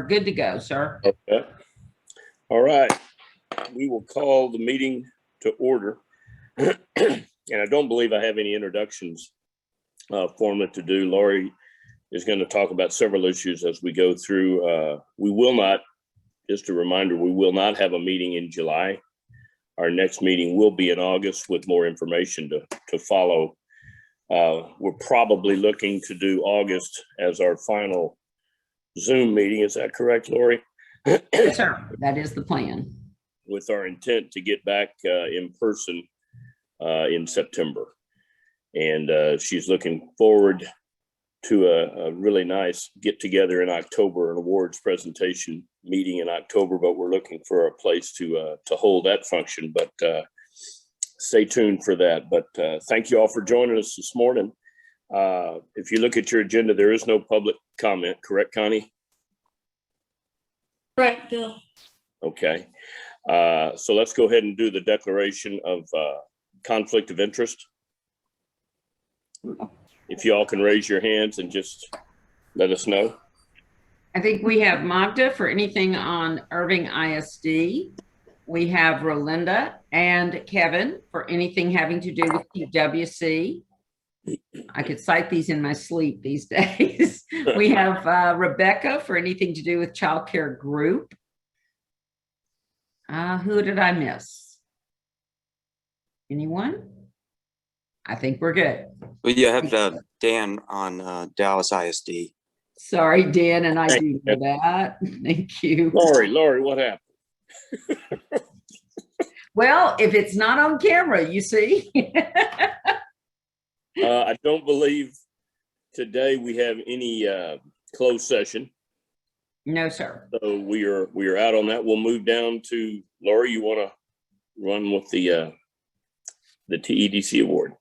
are good to go, sir. Okay. All right. We will call the meeting to order. And I don't believe I have any introductions formally to do. Lori is going to talk about several issues as we go through. We will not, just a reminder, we will not have a meeting in July. Our next meeting will be in August with more information to follow. We're probably looking to do August as our final Zoom meeting. Is that correct, Lori? Yes, sir. That is the plan. With our intent to get back in person in September. And she's looking forward to a really nice get together in October, an awards presentation meeting in October, but we're looking for a place to hold that function, but stay tuned for that. But thank you all for joining us this morning. If you look at your agenda, there is no public comment, correct, Connie? Correct, Bill. Okay. So let's go ahead and do the declaration of conflict of interest. If you all can raise your hands and just let us know. I think we have Magda for anything on Irving ISD. We have Rolinda and Kevin for anything having to do with PWC. I could cite these in my sleep these days. We have Rebecca for anything to do with Child Care Group. Who did I miss? Anyone? I think we're good. Well, you have Dan on Dallas ISD. Sorry, Dan, and I do know that. Thank you. Lori, what happened? Well, if it's not on camera, you see. I don't believe today we have any closed session. No, sir. So we are out on that. We'll move down to Lori. You want to run with the TEDC award?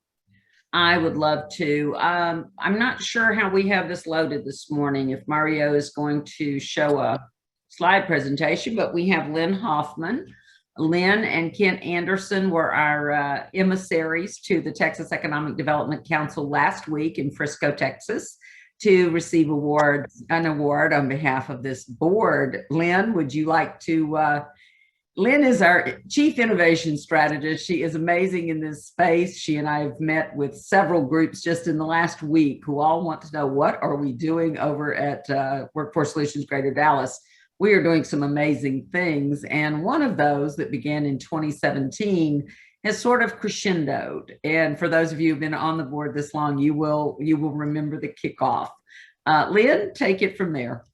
I would love to. I'm not sure how we have this loaded this morning, if Mario is going to show a slide presentation, but we have Lynn Hoffman. Lynn and Kent Anderson were our emissaries to the Texas Economic Development Council last week in Frisco, Texas, to receive an award on behalf of this board. Lynn, would you like to Lynn is our Chief Innovation Strategist. She is amazing in this space. She and I have met with several groups just in the last week who all want to know, what are we doing over at Workforce Solutions Greater Dallas? We are doing some amazing things. And one of those that began in 2017 has sort of crescendoed. And for those of you who've been on the board this long, you will remember the kickoff. Lynn, take it from there.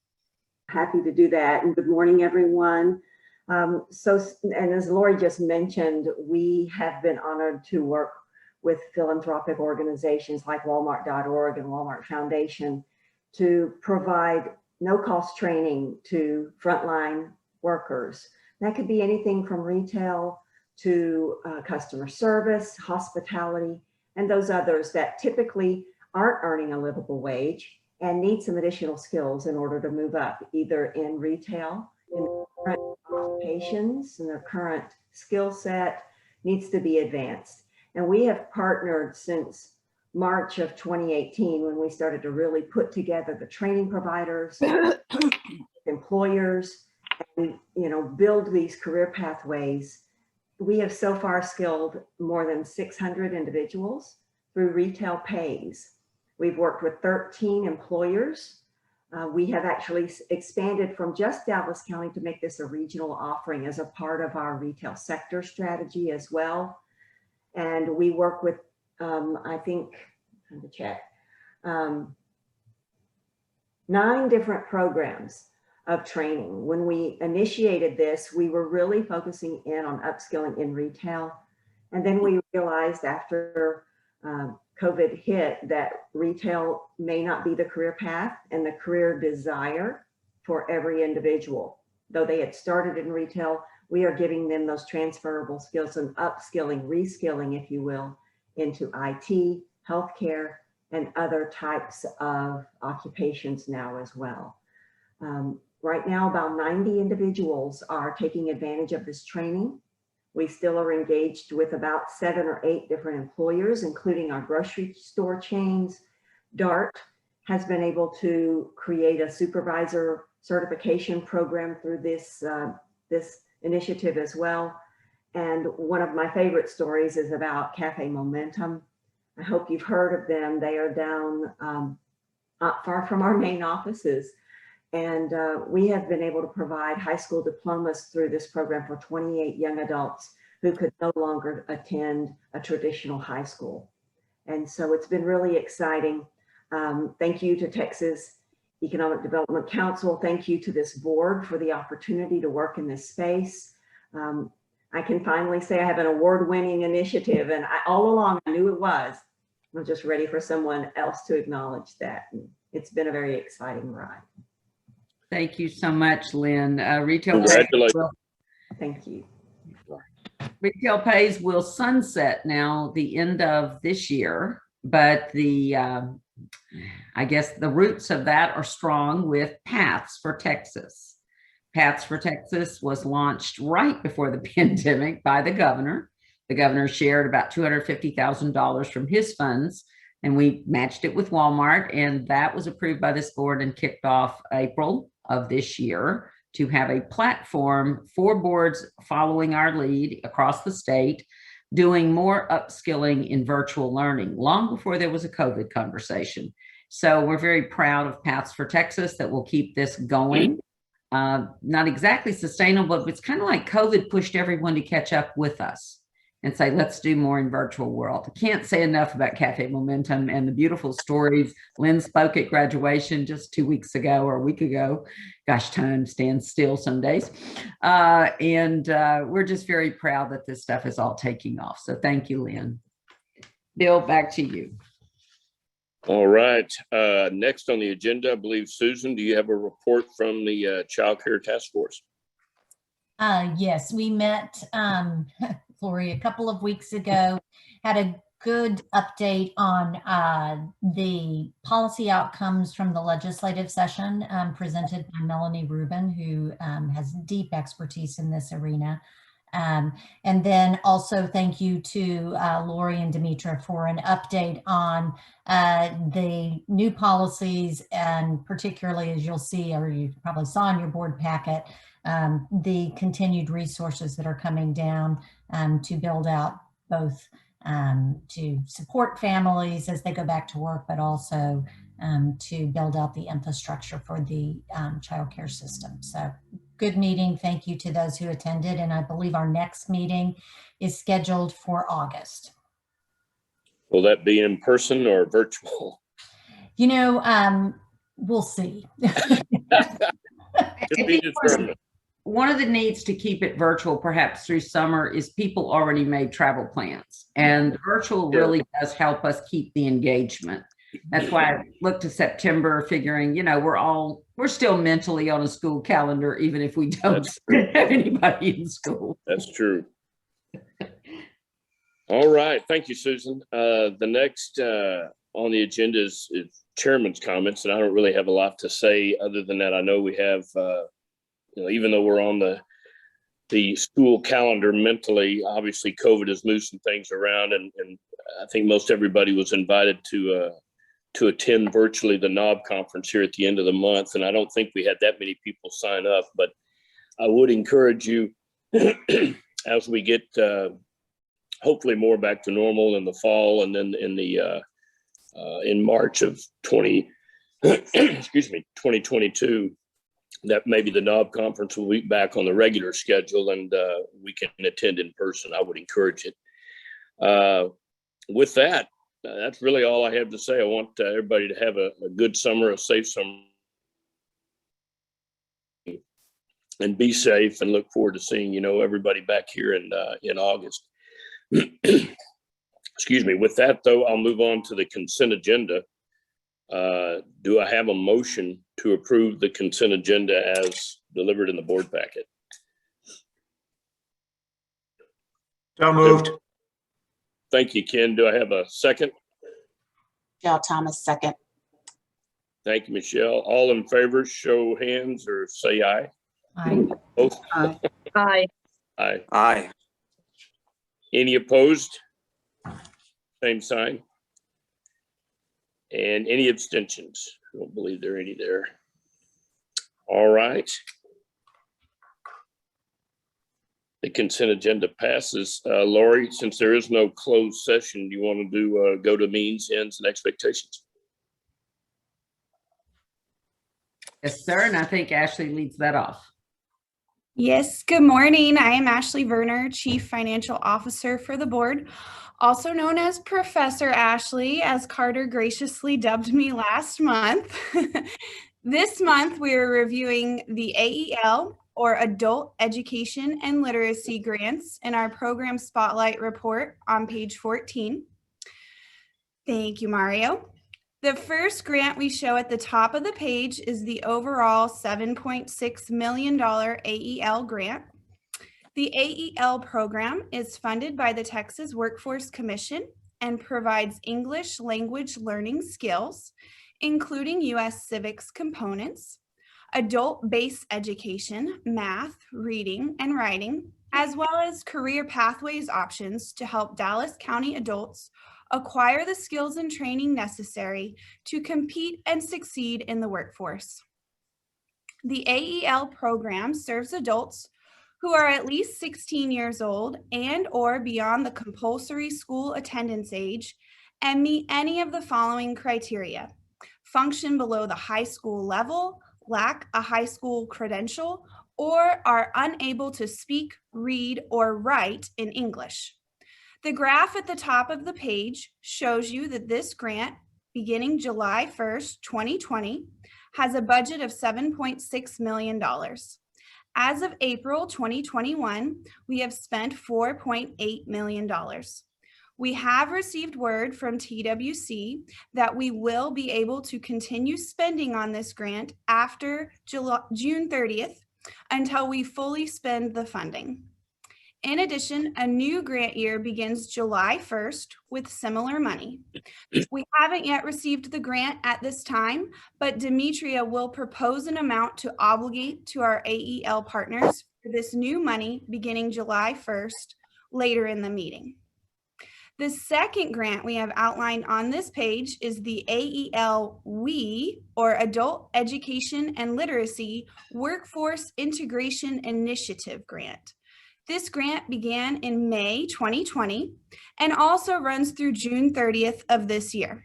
Happy to do that. And good morning, everyone. And as Lori just mentioned, we have been honored to work with philanthropic organizations like Walmart.org and Walmart Foundation to provide no-cost training to frontline workers. That could be anything from retail to customer service, hospitality, and those others that typically aren't earning a livable wage and need some additional skills in order to move up, either in retail, in current occupations, and their current skill set needs to be advanced. And we have partnered since March of 2018 when we started to really put together the training providers, employers, and build these career pathways. We have so far skilled more than 600 individuals through Retail Pays. We've worked with 13 employers. We have actually expanded from just Dallas County to make this a regional offering as a part of our retail sector strategy as well. And we work with, I think, I'm trying to check, 9 different programs of training. When we initiated this, we were really focusing in on upskilling in retail. And then we realized after COVID hit that retail may not be the career path and the career desire for every individual. Though they had started in retail, we are giving them those transferable skills and upskilling, reskilling, if you will, into IT, healthcare, and other types of occupations now as well. Right now, about 90 individuals are taking advantage of this training. We still are engaged with about 7 or 8 different employers, including our grocery store chains. DART has been able to create a supervisor certification program through this initiative as well. And one of my favorite stories is about Cafe Momentum. I hope you've heard of them. They are down not far from our main offices. And we have been able to provide high school diplomas through this program for 28 young adults who could no longer attend a traditional high school. And so it's been really exciting. Thank you to Texas Economic Development Council. Thank you to this board for the opportunity to work in this space. I can finally say I have an award-winning initiative, and all along I knew it was. I'm just ready for someone else to acknowledge that. And it's been a very exciting ride. Thank you so much, Lynn. Retail Congratulations. Thank you. Retail Pays will sunset now the end of this year, but I guess the roots of that are strong with Paths for Texas. Paths for Texas was launched right before the pandemic by the governor. The governor shared about $250,000 from his funds, and we matched it with Walmart, and that was approved by this board and kicked off April of this year to have a platform for boards following our lead across the state, doing more upskilling in virtual learning long before there was a COVID conversation. So we're very proud of Paths for Texas that will keep this going. Not exactly sustainable, but it's kind of like COVID pushed everyone to catch up with us and say, let's do more in virtual world. I can't say enough about Cafe Momentum and the beautiful stories. Lynn spoke at graduation just 2 weeks ago or a week ago. Gosh, time stands still some days. We're just very proud that this stuff is all taking off. So thank you, Lynn. Bill, back to you. All right. Next on the agenda, I believe, Susan, do you have a report from the Child Care Task Force? Yes, we met, Lori, a couple of weeks ago, had a good update on the policy outcomes from the legislative session presented by Melanie Rubin, who has deep expertise in this arena. And then also thank you to Lori and Demetra for an update on the new policies, and particularly, as you'll see, or you probably saw in your board packet, the continued resources that are coming down to build out both to support families as they go back to work, but also to build out the infrastructure for the child care system. So good meeting. Thank you to those who attended. And I believe our next meeting is scheduled for August. Will that be in person or virtual? You know, we'll see. To be determined. One of the needs to keep it virtual, perhaps through summer, is people already made travel plans, and virtual really does help us keep the engagement. That's why I look to September, figuring, you know, we're still mentally on a school calendar, even if we don't have anybody in school. That's true. All right. Thank you, Susan. The next on the agenda is chairman's comments, and I don't really have a lot to say other than that. I know we have, you know, even though we're on the school calendar mentally, obviously COVID has moved some things around, and I think most everybody was invited to attend virtually the NOB conference here at the end of the month. And I don't think we had that many people sign up, but I would encourage you as we get hopefully more back to normal in the fall, and then in March of 2022, that maybe the NOB conference will be back on the regular schedule, and we can attend in person. I would encourage it. With that, that's really all I have to say. I want everybody to have a good summer, a safe summer, and be safe, and look forward to seeing, you know, everybody back here in August. Excuse me. With that, though, I'll move on to the consent agenda. Do I have a motion to approve the consent agenda as delivered in the board packet? So moved. Thank you, Ken. Do I have a second? Michelle Thomas, second. Thank you, Michelle. All in favor, show hands or say aye. Aye. Both? Aye. Aye. Aye. Any opposed? Same sign. And any abstentions? I don't believe there are any there. All right. The consent agenda passes. Lori, since there is no closed session, you want to do go to means, ends, and expectations? Yes, sir. And I think Ashley leads that off. Yes, good morning. I am Ashley Verner, Chief Financial Officer for the board, also known as Professor Ashley, as Carter graciously dubbed me last month. This month, we are reviewing the AEL, or Adult Education and Literacy Grants, in our Program Spotlight report on page 14. Thank you, Mario. The first grant we show at the top of the page is the overall $7.6 million AEL grant. The AEL program is funded by the Texas Workforce Commission and provides English language learning skills, including U.S. civics components, adult-based education, math, reading, and writing, as well as career pathways options to help Dallas County adults acquire the skills and training necessary to compete and succeed in the workforce. The AEL program serves adults who are at least 16 years old and or beyond the compulsory school attendance age and meet any of the following criteria: function below the high school level, lack a high school credential, or are unable to speak, read, or write in English. The graph at the top of the page shows you that this grant, beginning July 1st, 2020, has a budget of $7.6 million. As of April 2021, we have spent $4.8 million. We have received word from TWC that we will be able to continue spending on this grant after June 30th until we fully spend the funding. In addition, a new grant year begins July 1st with similar money. We haven't yet received the grant at this time, but Demetria will propose an amount to obligate to our AEL partners for this new money beginning July 1st later in the meeting. The second grant we have outlined on this page is the AEL WE, or Adult Education and Literacy Workforce Integration Initiative grant. This grant began in May 2020 and also runs through June 30th of this year.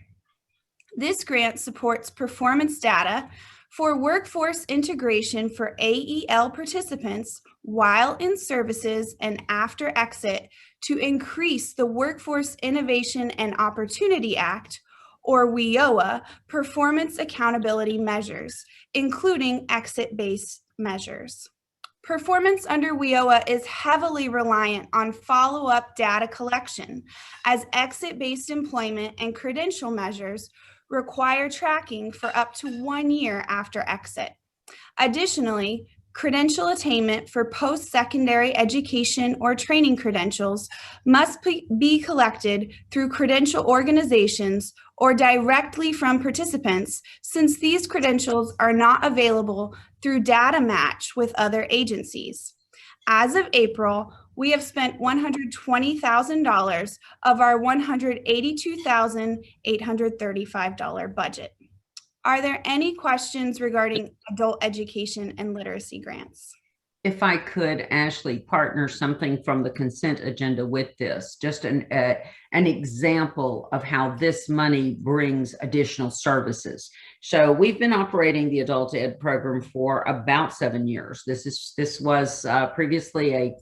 This grant supports performance data for workforce integration for AEL participants while in services and after exit to increase the Workforce Innovation and Opportunity Act, or WIOA, performance accountability measures, including exit-based measures. Performance under WIOA is heavily reliant on follow-up data collection, as exit-based employment and credential measures require tracking for up to 1 year after exit. Additionally, credential attainment for post-secondary education or training credentials must be collected through credential organizations or directly from participants, since these credentials are not available through data match with other agencies. As of April, we have spent $120,000 of our $182,835 budget. Are there any questions regarding adult education and literacy grants? If I could, Ashley, partner something from the consent agenda with this, just an example of how this money brings additional services. So we've been operating the adult ed program for about 7 years. This was previously a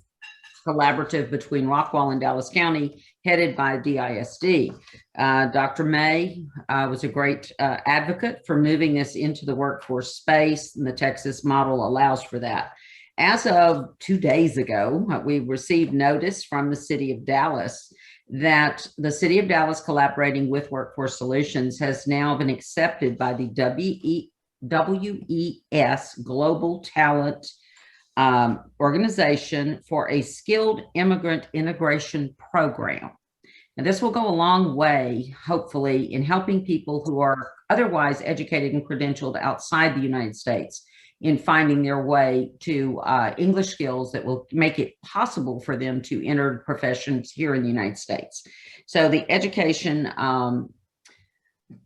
collaborative between Rockwall and Dallas County, headed by DISD. Dr. May was a great advocate for moving this into the workforce space, and the Texas model allows for that. As of 2 days ago, we received notice from the city of Dallas that the city of Dallas, collaborating with Workforce Solutions, has now been accepted by the WES Global Talent Organization for a skilled immigrant integration program. And this will go a long way, hopefully, in helping people who are otherwise educated and credentialed outside the United States in finding their way to English skills that will make it possible for them to enter professions here in the United States. So the education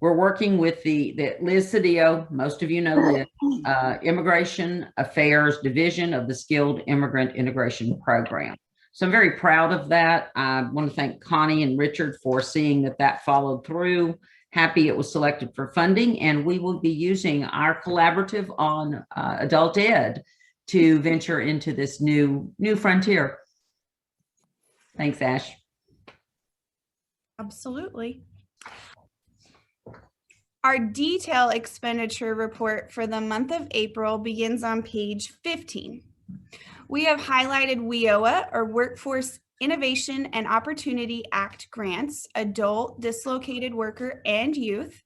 We're working with the Liz Cedillo, most of you know Liz, Immigration Affairs Division of the Skilled Immigrant Integration Program. So I'm very proud of that. I want to thank Connie and Richard for seeing that followed through. Happy it was selected for funding, and we will be using our collaborative on adult ed to venture into this new frontier. Thanks, Ash. Absolutely. Our detail expenditure report for the month of April begins on page 15. We have highlighted WIOA, or Workforce Innovation and Opportunity Act grants, adult, dislocated worker, and youth.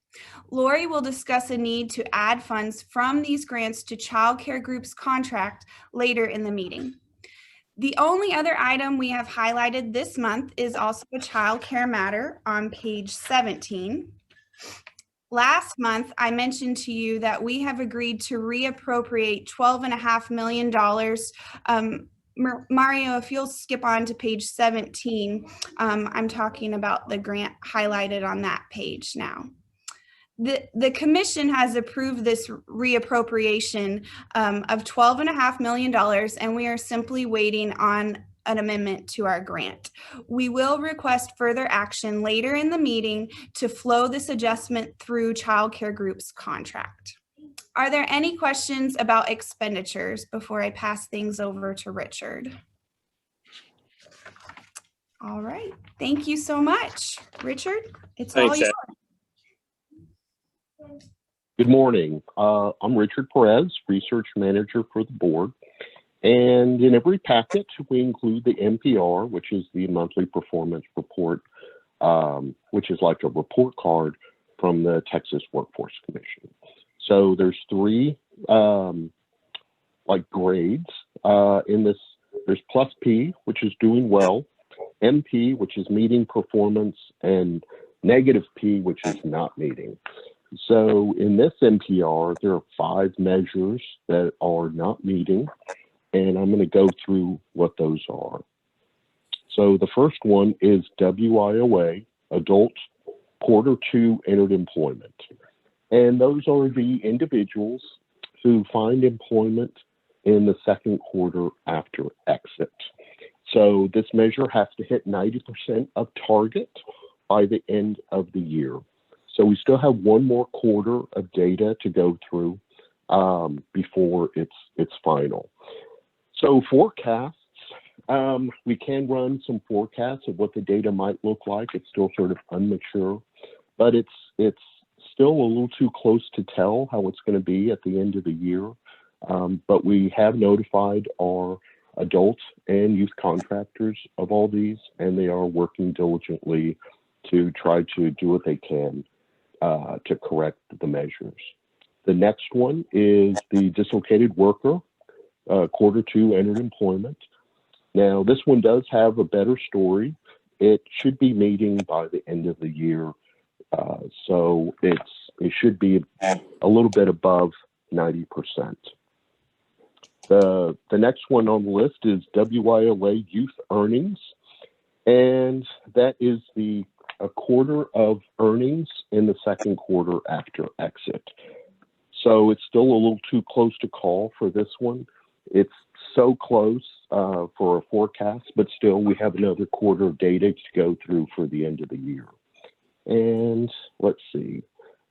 Lori will discuss a need to add funds from these grants to Child Care Group's contract later in the meeting. The only other item we have highlighted this month is also a child care matter on page 17. Last month, I mentioned to you that we have agreed to reappropriate $12.5 million. Mario, if you'll skip on to page 17, I'm talking about the grant highlighted on that page now. The commission has approved this reappropriation of $12.5 million, and we are simply waiting on an amendment to our grant. We will request further action later in the meeting to flow this adjustment through Child Care Group's contract. Are there any questions about expenditures before I pass things over to Richard? All right, thank you so much. Richard, it's all yours. Good morning. I'm Richard Perez, Research Manager for the board. And in every packet, we include the MPR, which is the monthly performance report, which is like a report card from the Texas Workforce Commission. So there's three like grades in this. There's plus P, which is doing well, MP, which is meeting performance, and negative P, which is not meeting. So in this MPR, there are 5 measures that are not meeting, and I'm going to go through what those are. So the first one is WIOA, Adult Quarter 2 Entered Employment. And those are the individuals who find employment in the second quarter after exit. So this measure has to hit 90% of target by the end of the year. So we still have one more quarter of data to go through before it's final. So forecasts, we can run some forecasts of what the data might look like. It's still sort of unmature, but it's still a little too close to tell how it's going to be at the end of the year. But we have notified our adult and youth contractors of all these, and they are working diligently to try to do what they can to correct the measures. The next one is the dislocated worker, Quarter 2 entered employment. Now, this one does have a better story. It should be meeting by the end of the year. So it should be a little bit above 90%. The next one on the list is WIOA youth earnings. And that is a quarter of earnings in the second quarter after exit. So it's still a little too close to call for this one. It's so close for a forecast, but still we have another quarter of data to go through for the end of the year. And let's see,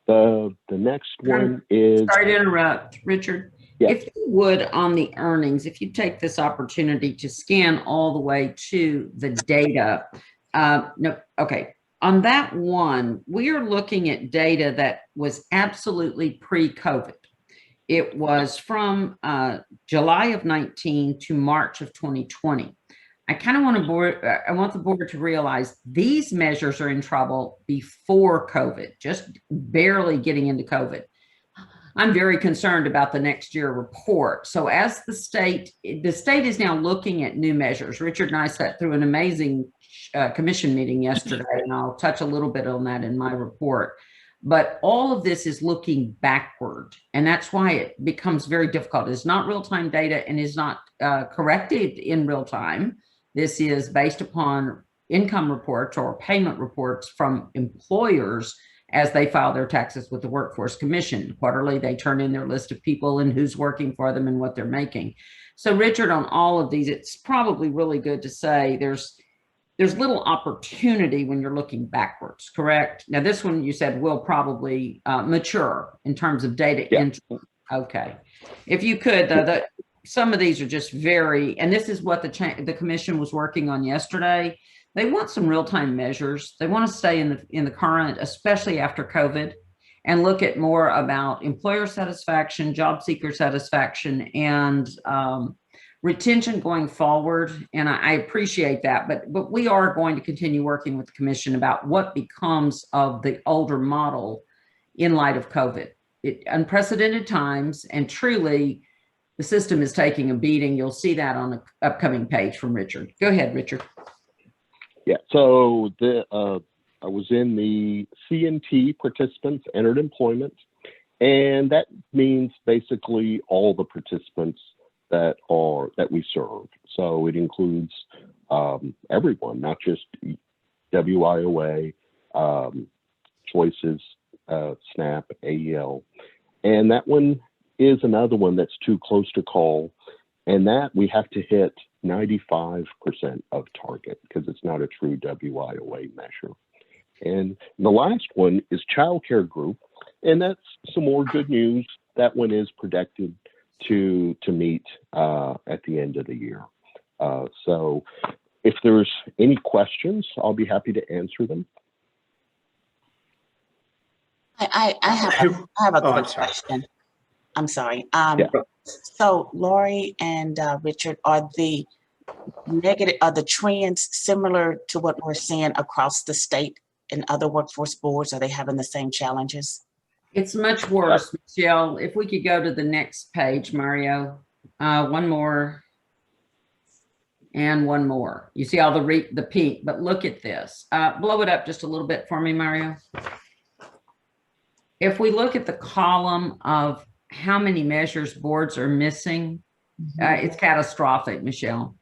the next one is— Sorry to interrupt, Richard. Yeah. If you would, on the earnings, if you take this opportunity to scan all the way to the data, no, okay. On that one, we are looking at data that was absolutely pre-COVID. It was from July of 19 to March of 2020. I kind of want the board to realize these measures are in trouble before COVID, just barely getting into COVID. I'm very concerned about the next year report. So as the state is now looking at new measures. Richard and I sat through an amazing commission meeting yesterday, and I'll touch a little bit on that in my report. But all of this is looking backward, and that's why it becomes very difficult. It's not real-time data and is not corrected in real time. This is based upon income reports or payment reports from employers, as they file their taxes with the Workforce Commission. Quarterly, they turn in their list of people and who's working for them and what they're making. So Richard, on all of these, it's probably really good to say there's little opportunity when you're looking backwards, correct? Now, this one you said will probably mature in terms of data entry. Okay. If you could, though, some of these are just very, and this is what the commission was working on yesterday. They want some real-time measures. They want to stay in the current, especially after COVID, and look at more about employer satisfaction, job seeker satisfaction, and retention going forward. And I appreciate that, but we are going to continue working with the commission about what becomes of the older model in light of COVID. Unprecedented times, and truly the system is taking a beating. You'll see that on the upcoming page from Richard. Go ahead, Richard. Yeah, so I was in the CNT participants entered employment, and that means basically all the participants that we serve. So it includes everyone, not just WIOA, Choices, SNAP, AEL. And that one is another one that's too close to call, and that we have to hit 95% of target because it's not a true WIOA measure. And the last one is child care group, and that's some more good news. That one is projected to meet at the end of the year. So if there's any questions, I'll be happy to answer them. I have a quick question. I'm sorry. So Lori and Richard, are the trends similar to what we're seeing across the state in other workforce boards? Are they having the same challenges? It's much worse, Michelle. If we could go to the next page, Mario, one more and one more. You see all the pink, but look at this. Blow it up just a little bit for me, Mario. If we look at the column of how many measures boards are missing, it's catastrophic, Michelle.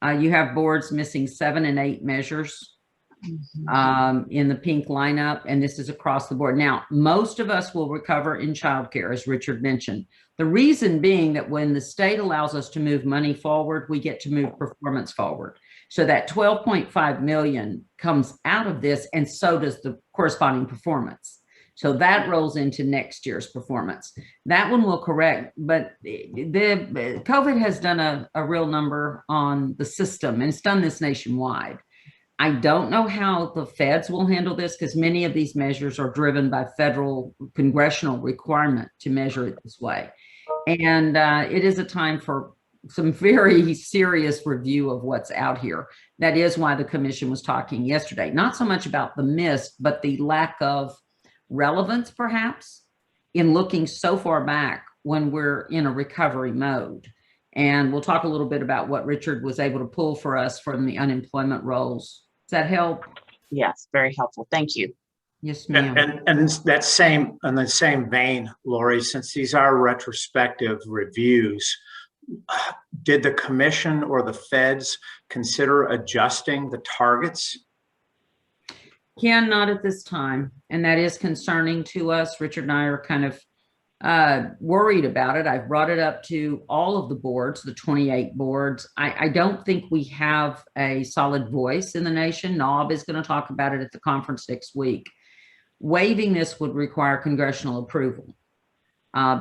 You have boards missing 7 and 8 measures in the pink lineup, and this is across the board. Now, most of us will recover in childcare, as Richard mentioned. The reason being that when the state allows us to move money forward, we get to move performance forward. So that 12.5 million comes out of this, and so does the corresponding performance. So that rolls into next year's performance. That one will correct, but the COVID has done a real number on the system, and it's done this nationwide. I don't know how the feds will handle this because many of these measures are driven by federal congressional requirement to measure it this way. And it is a time for some very serious review of what's out here. That is why the commission was talking yesterday, not so much about the miss, but the lack of relevance perhaps in looking so far back when we're in a recovery mode. And we'll talk a little bit about what Richard was able to pull for us from the unemployment rolls. Does that help? Yes, very helpful. Thank you. Yes, ma'am. And that same, in the same vein, Lori, since these are retrospective reviews, did the commission or the feds consider adjusting the targets? Ken, not at this time. And that is concerning to us. Richard and I are kind of worried about it. I've brought it up to all of the boards, the 28 boards. I don't think we have a solid voice in the nation. NAWB is going to talk about it at the conference next week. Waiving this would require congressional approval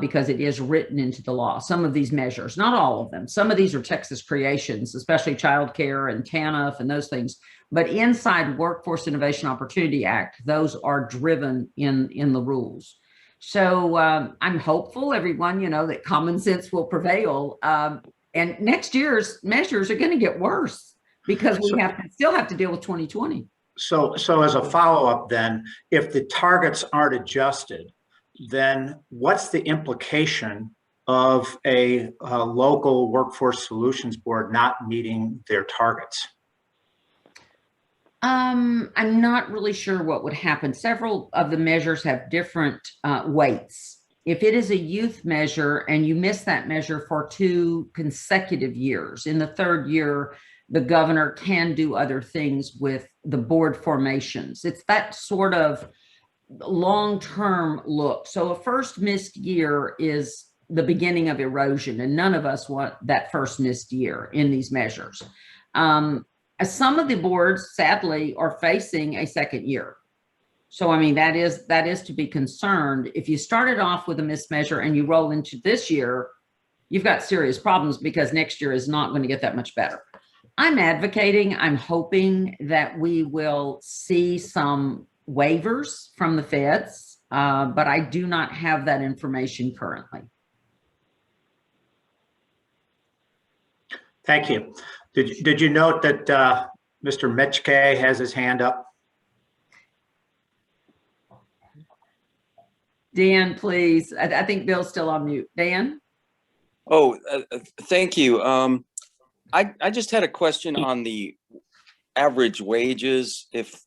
because it is written into the law. Some of these measures, not all of them. Some of these are Texas creations, especially child care and TANF and those things. But inside Workforce Innovation Opportunity Act, those are driven in the rules. So I'm hopeful, everyone, that common sense will prevail. And next year's measures are going to get worse because we still have to deal with 2020. So as a follow-up then, if the targets aren't adjusted, then what's the implication of a local workforce solutions board not meeting their targets? I'm not really sure what would happen. Several of the measures have different weights. If it is a youth measure and you miss that measure for 2 consecutive years, in the 3rd year, the governor can do other things with the board formations. It's that sort of long-term look. So a first missed year is the beginning of erosion, and none of us want that first missed year in these measures. Some of the boards, sadly, are facing a second year. So, I mean, that is to be concerned. If you started off with a missed measure and you roll into this year, you've got serious problems because next year is not going to get that much better. I'm advocating, I'm hoping that we will see some waivers from the feds, but I do not have that information currently. Thank you. Did you note that Mr. Metzke has his hand up? Dan, please. I think Bill's still on mute. Dan? Oh, thank you. I just had a question on the average wages. If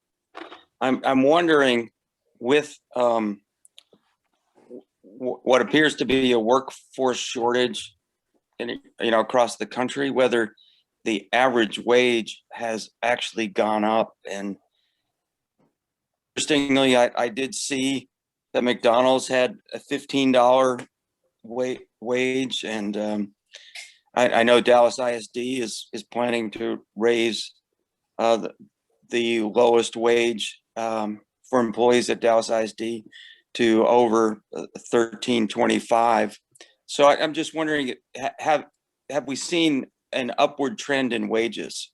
I'm wondering with what appears to be a workforce shortage in, across the country, whether the average wage has actually gone up. And interestingly, I did see that McDonald's had a $15 wage, and I know Dallas ISD is planning to raise the lowest wage for employees at Dallas ISD to over $13.25. So I'm just wondering, have we seen an upward trend in wages?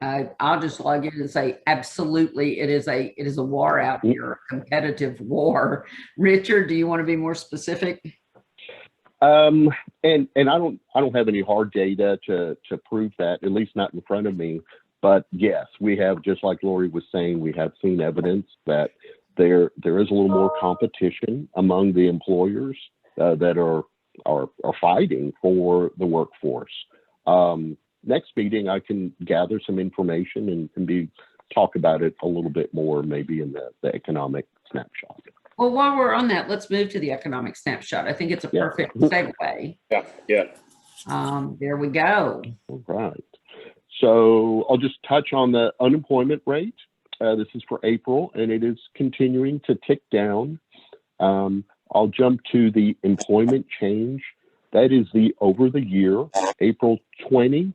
I'll just log in and say, absolutely, it is a war out here, a competitive war. Richard, do you want to be more specific? And I don't have any hard data to prove that, at least not in front of me. But yes, we have, just like Lori was saying, we have seen evidence that there is a little more competition among the employers that are fighting for the workforce. Next meeting, I can gather some information and talk about it a little bit more, maybe in the economic snapshot. Well, while we're on that, let's move to the economic snapshot. I think it's a perfect segue. Yeah. There we go. All right. So I'll just touch on the unemployment rate. This is for April, and it is continuing to tick down. I'll jump to the employment change. That is the over the year, April 20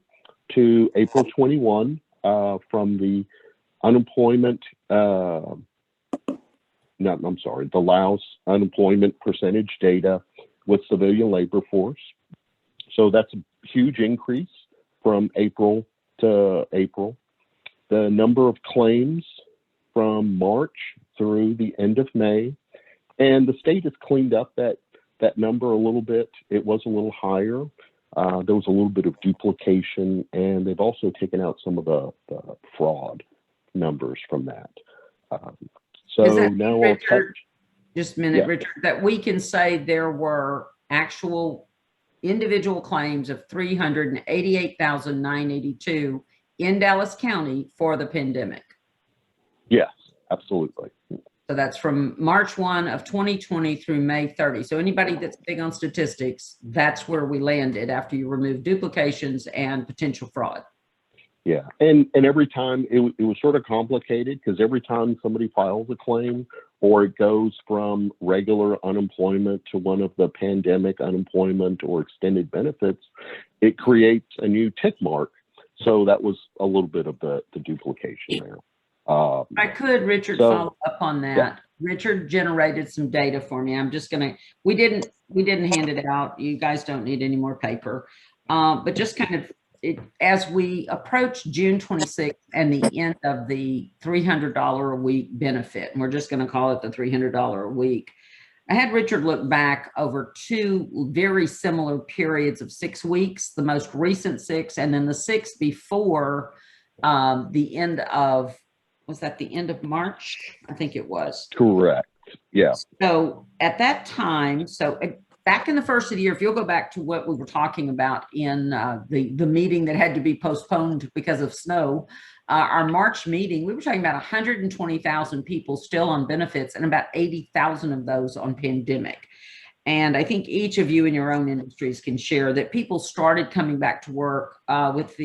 to April 21, from the unemployment, the Laos unemployment percentage data with civilian labor force. So that's a huge increase from April to April. The number of claims from March through the end of May, and the state has cleaned up that number a little bit. It was a little higher. There was a little bit of duplication, and they've also taken out some of the fraud numbers from that. So now Richard, I'll touch. Just a minute, Richard, that we can say there were actual individual claims of 388,982 in Dallas County for the pandemic. Yes, absolutely. So that's from March 1 of 2020 through May 30. So anybody that's big on statistics, that's where we landed after you remove duplications and potential fraud. Yeah, and every time it was sort of complicated because every time somebody files a claim or it goes from regular unemployment to one of the pandemic unemployment or extended benefits, it creates a new tick mark. So that was a little bit of the duplication there. I could, Richard, follow up on that. Yeah. Richard generated some data for me. I'm just gonna, we didn't hand it out. You guys don't need any more paper. But just kind of, as we approach June 26th and the end of the $300 a week benefit, and we're just going to call it the $300 a week, I had Richard look back over two very similar periods of 6 weeks, the most recent 6, and then the 6 before the end of, was that the end of March? I think it was. Correct. Yeah. So at that time, back in the first of the year, if you'll go back to what we were talking about in the meeting that had to be postponed because of snow, our March meeting, we were talking about 120,000 people still on benefits and about 80,000 of those on pandemic. And I think each of you in your own industries can share that people started coming back to work with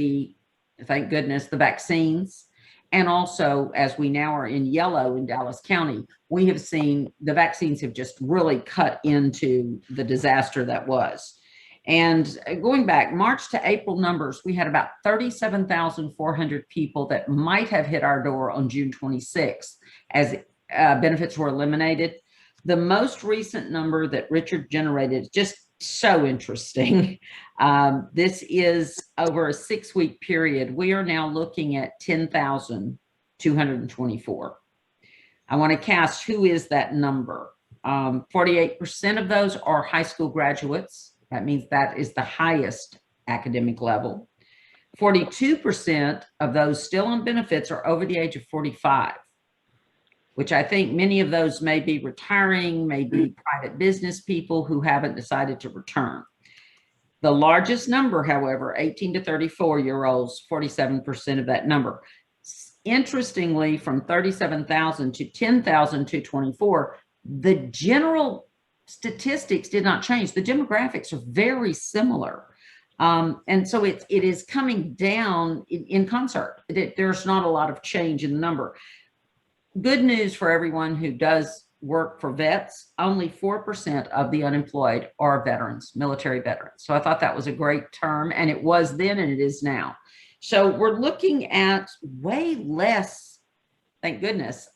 thank goodness, the vaccines. And also, as we now are in yellow in Dallas County, we have seen the vaccines have just really cut into the disaster that was. And going back March to April numbers, we had about 37,400 people that might have hit our door on June 26th as benefits were eliminated. The most recent number that Richard generated is just so interesting. This is over a 6-week period. We are now looking at 10,224. I want to cast who is that number. 48% of those are high school graduates. That means that is the highest academic level. 42% of those still on benefits are over the age of 45, which I think many of those may be retiring, may be private business people who haven't decided to return. The largest number, however, 18 to 34-year-olds, 47% of that number. Interestingly, from 37,000 to 10,224, the general statistics did not change. The demographics are very similar. And so it is coming down in concert. There's not a lot of change in the number. Good news for everyone who does work for vets, only 4% of the unemployed are veterans, military veterans. So I thought that was a great term, and it was then and it is now. So we're looking at way less, thank goodness,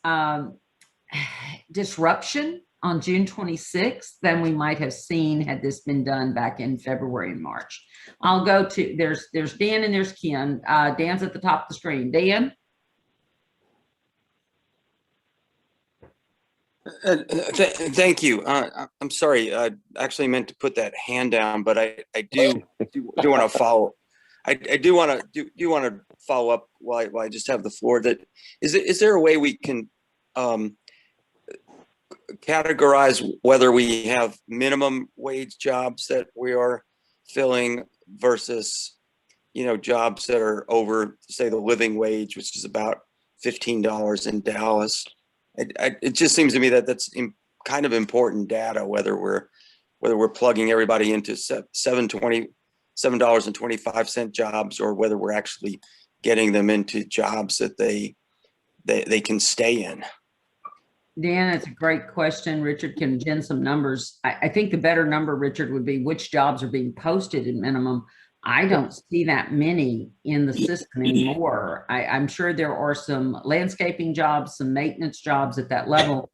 disruption on June 26th than we might have seen had this been done back in February and March. I'll go to, there's Dan and there's Ken. Dan's at the top of the screen. Dan? Thank you. I'm sorry. I actually meant to put that hand down, but I do want to follow. I do want to follow up while I just have the floor. That is there a way we can categorize whether we have minimum wage jobs that we are filling versus, jobs that are over, say, the living wage, which is about $15 in Dallas? It just seems to me that that's kind of important data, whether we're plugging everybody into $7.25 jobs, or whether we're actually getting them into jobs that they can stay in. Dan, it's a great question. Richard can gen some numbers. I think the better number, Richard, would be which jobs are being posted in minimum. I don't see that many in the system anymore. I'm sure there are some landscaping jobs, some maintenance jobs at that level.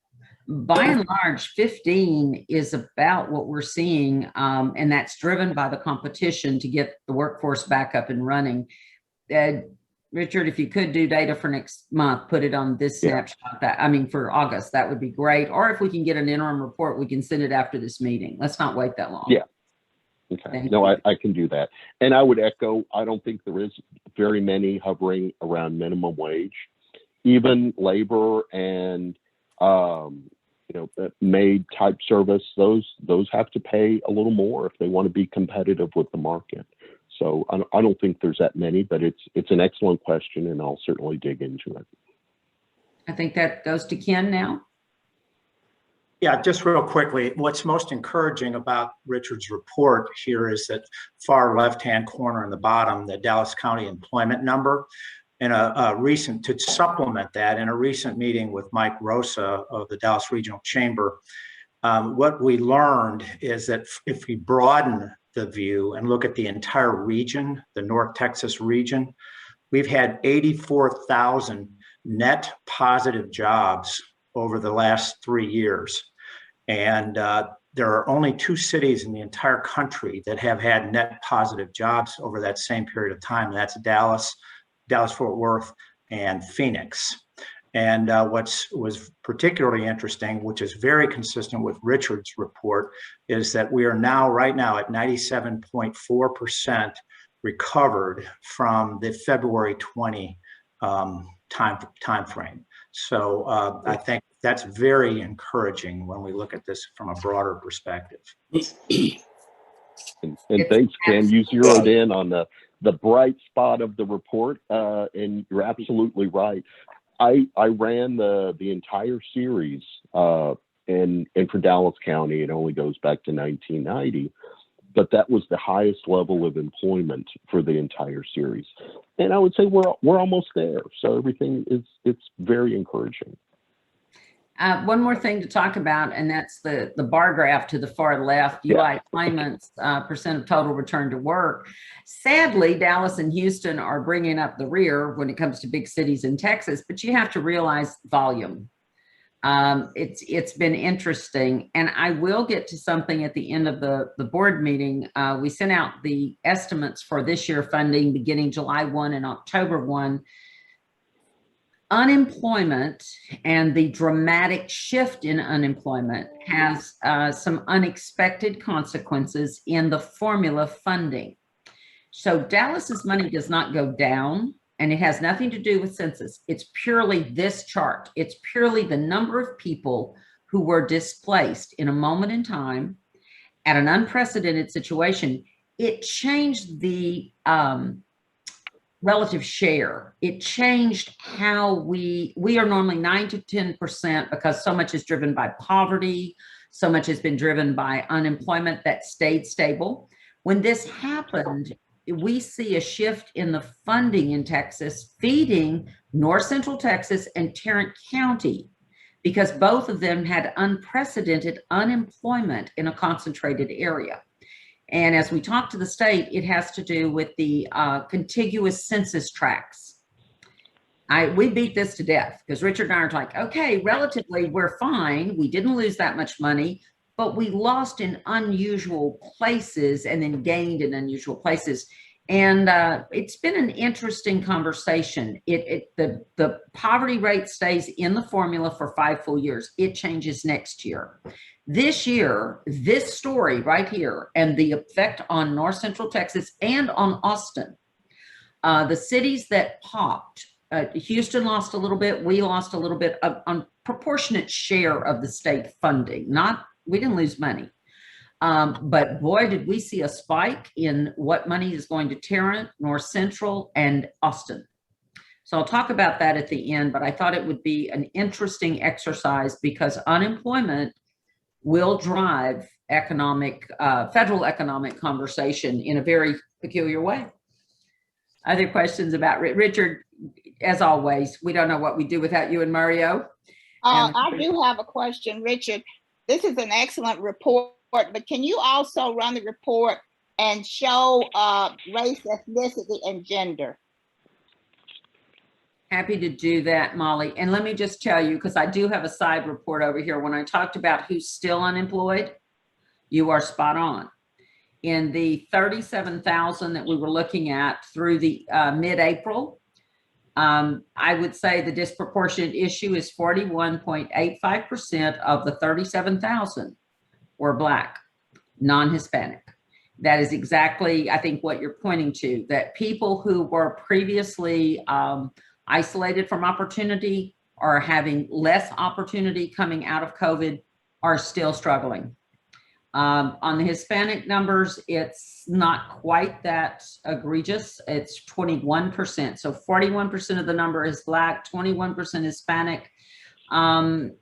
By and large, 15 is about what we're seeing, and that's driven by the competition to get the workforce back up and running. Richard, if you could do data for next month, put it on this snapshot, for August, that would be great. Or if we can get an interim report, we can send it after this meeting. Let's not wait that long. Yeah. Okay. No, I can do that. And I would echo, I don't think there is very many hovering around minimum wage. Even labor and, maid type service, those have to pay a little more if they want to be competitive with the market. So I don't think there's that many, but it's an excellent question, and I'll certainly dig into it. I think that goes to Ken now. Yeah, just real quickly, what's most encouraging about Richard's report here is that far left-hand corner in the bottom, the Dallas County employment number. In to supplement that, in a recent meeting with Mike Rosa of the Dallas Regional Chamber, what we learned is that if we broaden the view and look at the entire region, the North Texas region, we've had 84,000 net positive jobs over the last 3 years. And there are only 2 cities in the entire country that have had net positive jobs over that same period of time. That's Dallas-Fort Worth, and Phoenix. And was particularly interesting, which is very consistent with Richard's report, is that we are right now at 97.4% recovered from the February 20 time frame. So I think that's very encouraging when we look at this from a broader perspective. And thanks, Ken. You zeroed in on the bright spot of the report, and you're absolutely right. I ran the entire series, and for Dallas County, it only goes back to 1990, but that was the highest level of employment for the entire series. and I would say we're almost there. So everything it's very encouraging. One more thing to talk about, and that's the bar graph to the far left, UI claimants, percent of total return to work. Sadly, Dallas and Houston are bringing up the rear when it comes to big cities in Texas, but you have to realize volume. It's been interesting, and I will get to something at the end of the board meeting. We sent out the estimates for this year funding beginning July 1 and October 1. Unemployment and the dramatic shift in unemployment has some unexpected consequences in the formula funding. So Dallas's money does not go down, and it has nothing to do with census. It's purely this chart. It's purely the number of people who were displaced in a moment in time at an unprecedented situation. It changed the relative share. It changed how we are normally 9 to 10% because so much is driven by poverty, so much has been driven by unemployment that stayed stable. When this happened, we see a shift in the funding in Texas feeding North Central Texas and Tarrant County, because both of them had unprecedented unemployment in a concentrated area. And as we talk to the state, it has to do with the contiguous census tracts. We beat this to death because Richard and I are like, okay, relatively, we're fine. We didn't lose that much money, but we lost in unusual places and then gained in unusual places. And it's been an interesting conversation. The poverty rate stays in the formula for 5 full years. It changes next year. This year, this story right here and the effect on North Central Texas and on Austin, the cities that popped, Houston lost a little bit, we lost a little bit on proportionate share of the state funding. We didn't lose money. But boy, did we see a spike in what money is going to Tarrant, North Central, and Austin. So I'll talk about that at the end, but I thought it would be an interesting exercise because unemployment will drive federal economic conversation in a very peculiar way. Other questions about Richard? As always, we don't know what we do without you and Mario. I do have a question, Richard. This is an excellent report, but can you also run the report and show race, ethnicity, and gender? Happy to do that, Molly. And let me just tell you, because I do have a side report over here. When I talked about who's still unemployed, you are spot on. In the 37,000 that we were looking at through the mid-April, I would say the disproportionate issue is 41.85% of the 37,000 were Black, non-Hispanic. That is exactly, I think, what you're pointing to, that people who were previously isolated from opportunity or having less opportunity coming out of COVID are still struggling. On the Hispanic numbers, it's not quite that egregious. It's 21%. So 41% of the number is Black, 21% Hispanic, and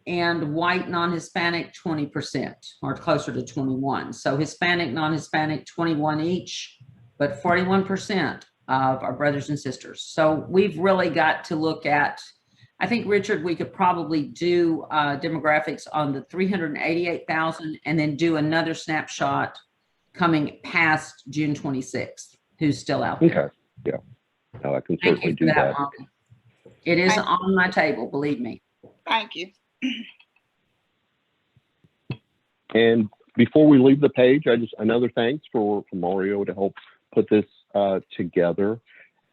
white non-Hispanic 20% or closer to 21. So Hispanic, non-Hispanic 21 each, but 41% of our brothers and sisters. So we've really got to look at, I think, Richard, we could probably do demographics on the 388,000 and then do another snapshot coming past June 26th, who's still out there. Okay, yeah. No, I can certainly do that. Molly. It is on my table, believe me. Thank you. And before we leave the page, another thanks for Mario to help put this together.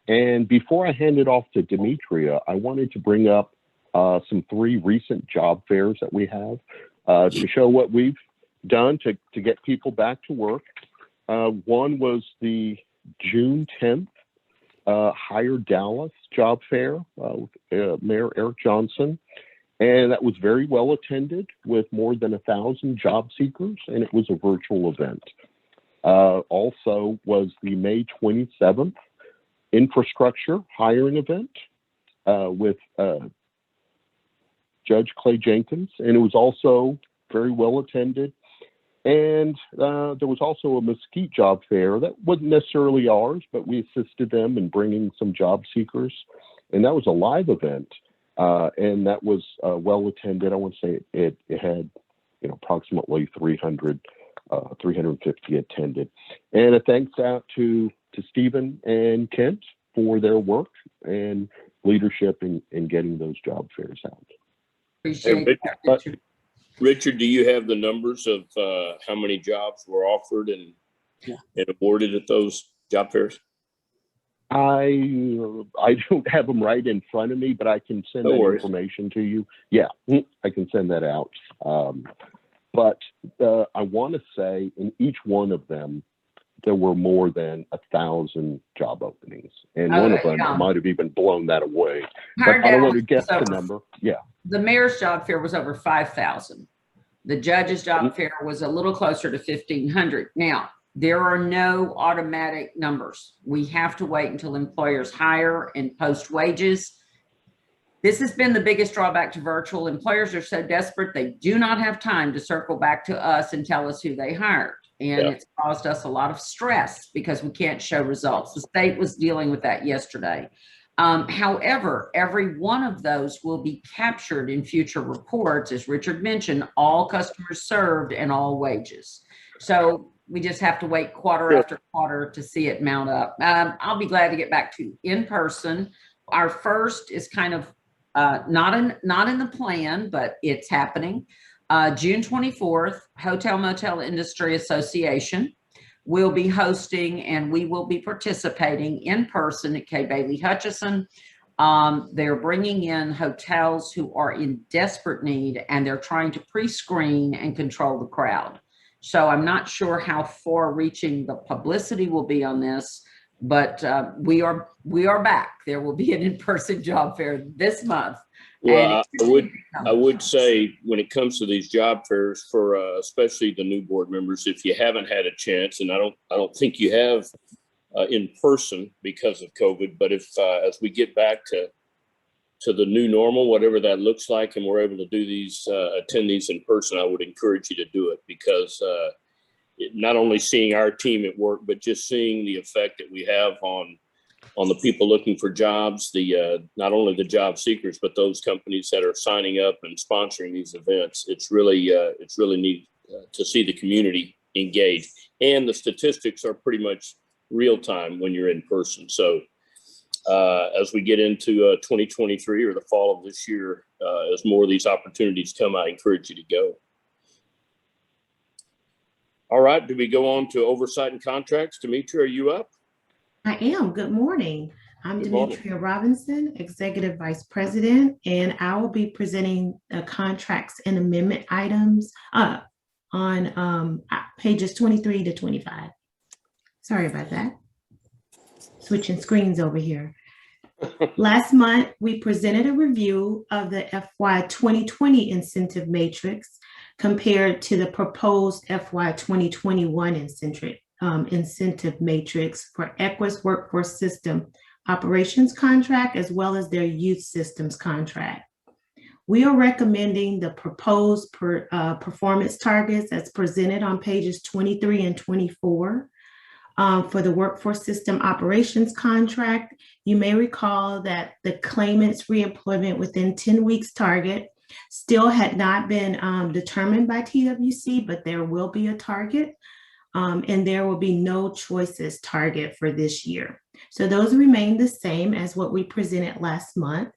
And before I hand it off to Demetria, I wanted to bring up some 3 recent job fairs that we have to show what we've done to get people back to work. One was the June 10th Hire Dallas job fair with Mayor Eric Johnson. And that was very well attended with more than 1,000 job seekers, and it was a virtual event. Also was the May 27th infrastructure hiring event with Judge Clay Jenkins, and it was also very well attended. And there was also a Mesquite job fair that wasn't necessarily ours, but we assisted them in bringing some job seekers. And that was a live event. And that was well attended. I want to say it had, approximately 350 attended. And a thanks out to Stephen and Kent for their work and leadership in getting those job fairs out. Appreciate that, Richard. Richard, do you have the numbers of how many jobs were offered and awarded at those job fairs? I don't have them right in front of me, but I can send that information to you. Yeah, I can send that out. But I want to say in each one of them, there were more than 1,000 job openings. And one of them might have even blown that away. But I don't want to guess the number. Yeah. The mayor's job fair was over 5,000. The judge's job fair was a little closer to 1,500. Now, there are no automatic numbers. We have to wait until employers hire and post wages. This has been the biggest drawback to virtual. Employers are so desperate, they do not have time to circle back to us and tell us who they hired. And it's caused us a lot of stress because we can't show results. The state was dealing with that yesterday. However, every one of those will be captured in future reports, as Richard mentioned, all customers served and all wages. So we just have to wait quarter after quarter to see it mount up. I'll be glad to get back to in person. Our first is kind of not in the plan, but it's happening. June 24th, Hotel Motel Industry Association will be hosting, and we will be participating in person at Kay Bailey Hutchison. They're bringing in hotels who are in desperate need, and they're trying to pre-screen and control the crowd. So I'm not sure how far-reaching the publicity will be on this, but we are back. There will be an in-person job fair this month. Well, I would say when it comes to these job fairs for especially the new board members, if you haven't had a chance, and I don't think you have in person because of COVID, but if as we get back to the new normal, whatever that looks like, and we're able to do these attend these in person, I would encourage you to do it because not only seeing our team at work, but just seeing the effect that we have on the people looking for jobs, not only the job seekers, but those companies that are signing up and sponsoring these events. It's really neat to see the community engaged, and the statistics are pretty much real time when you're in person. So as we get into 2023 or the fall of this year, as more of these opportunities come, I encourage you to go. All right, do we go on to oversight and contracts? Demetria, are you up? I am. Good morning. I'm Demetria Robinson, Executive Vice President, and I will be presenting contracts and amendment items on pages 23 to 25. Sorry about that. Switching screens over here. Last month, we presented a review of the FY 2020 incentive matrix compared to the proposed FY 2021 incentive matrix for Equus Workforce System Operations Contract, as well as their Youth Systems Contract. We are recommending the proposed performance targets as presented on pages 23 and 24. For the Workforce System Operations Contract, you may recall that the claimant's reemployment within 10 weeks target still had not been determined by TWC, but there will be a target. And there will be no choices target for this year. So those remain the same as what we presented last month.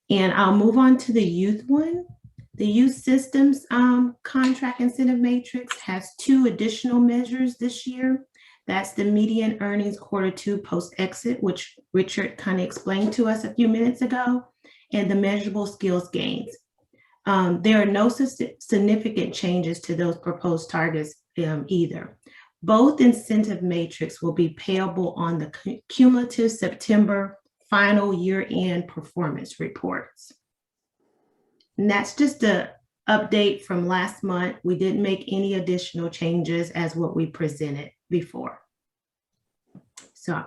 And I'll move on to the youth one. The Youth Systems Contract Incentive Matrix has 2 additional measures this year. That's the median earnings Q2 post-exit, which Richard kind of explained to us a few minutes ago, and the measurable skills gains. There are no significant changes to those proposed targets either. Both incentive matrix will be payable on the cumulative September final year-end performance reports. And that's just an update from last month. We didn't make any additional changes as what we presented before. So,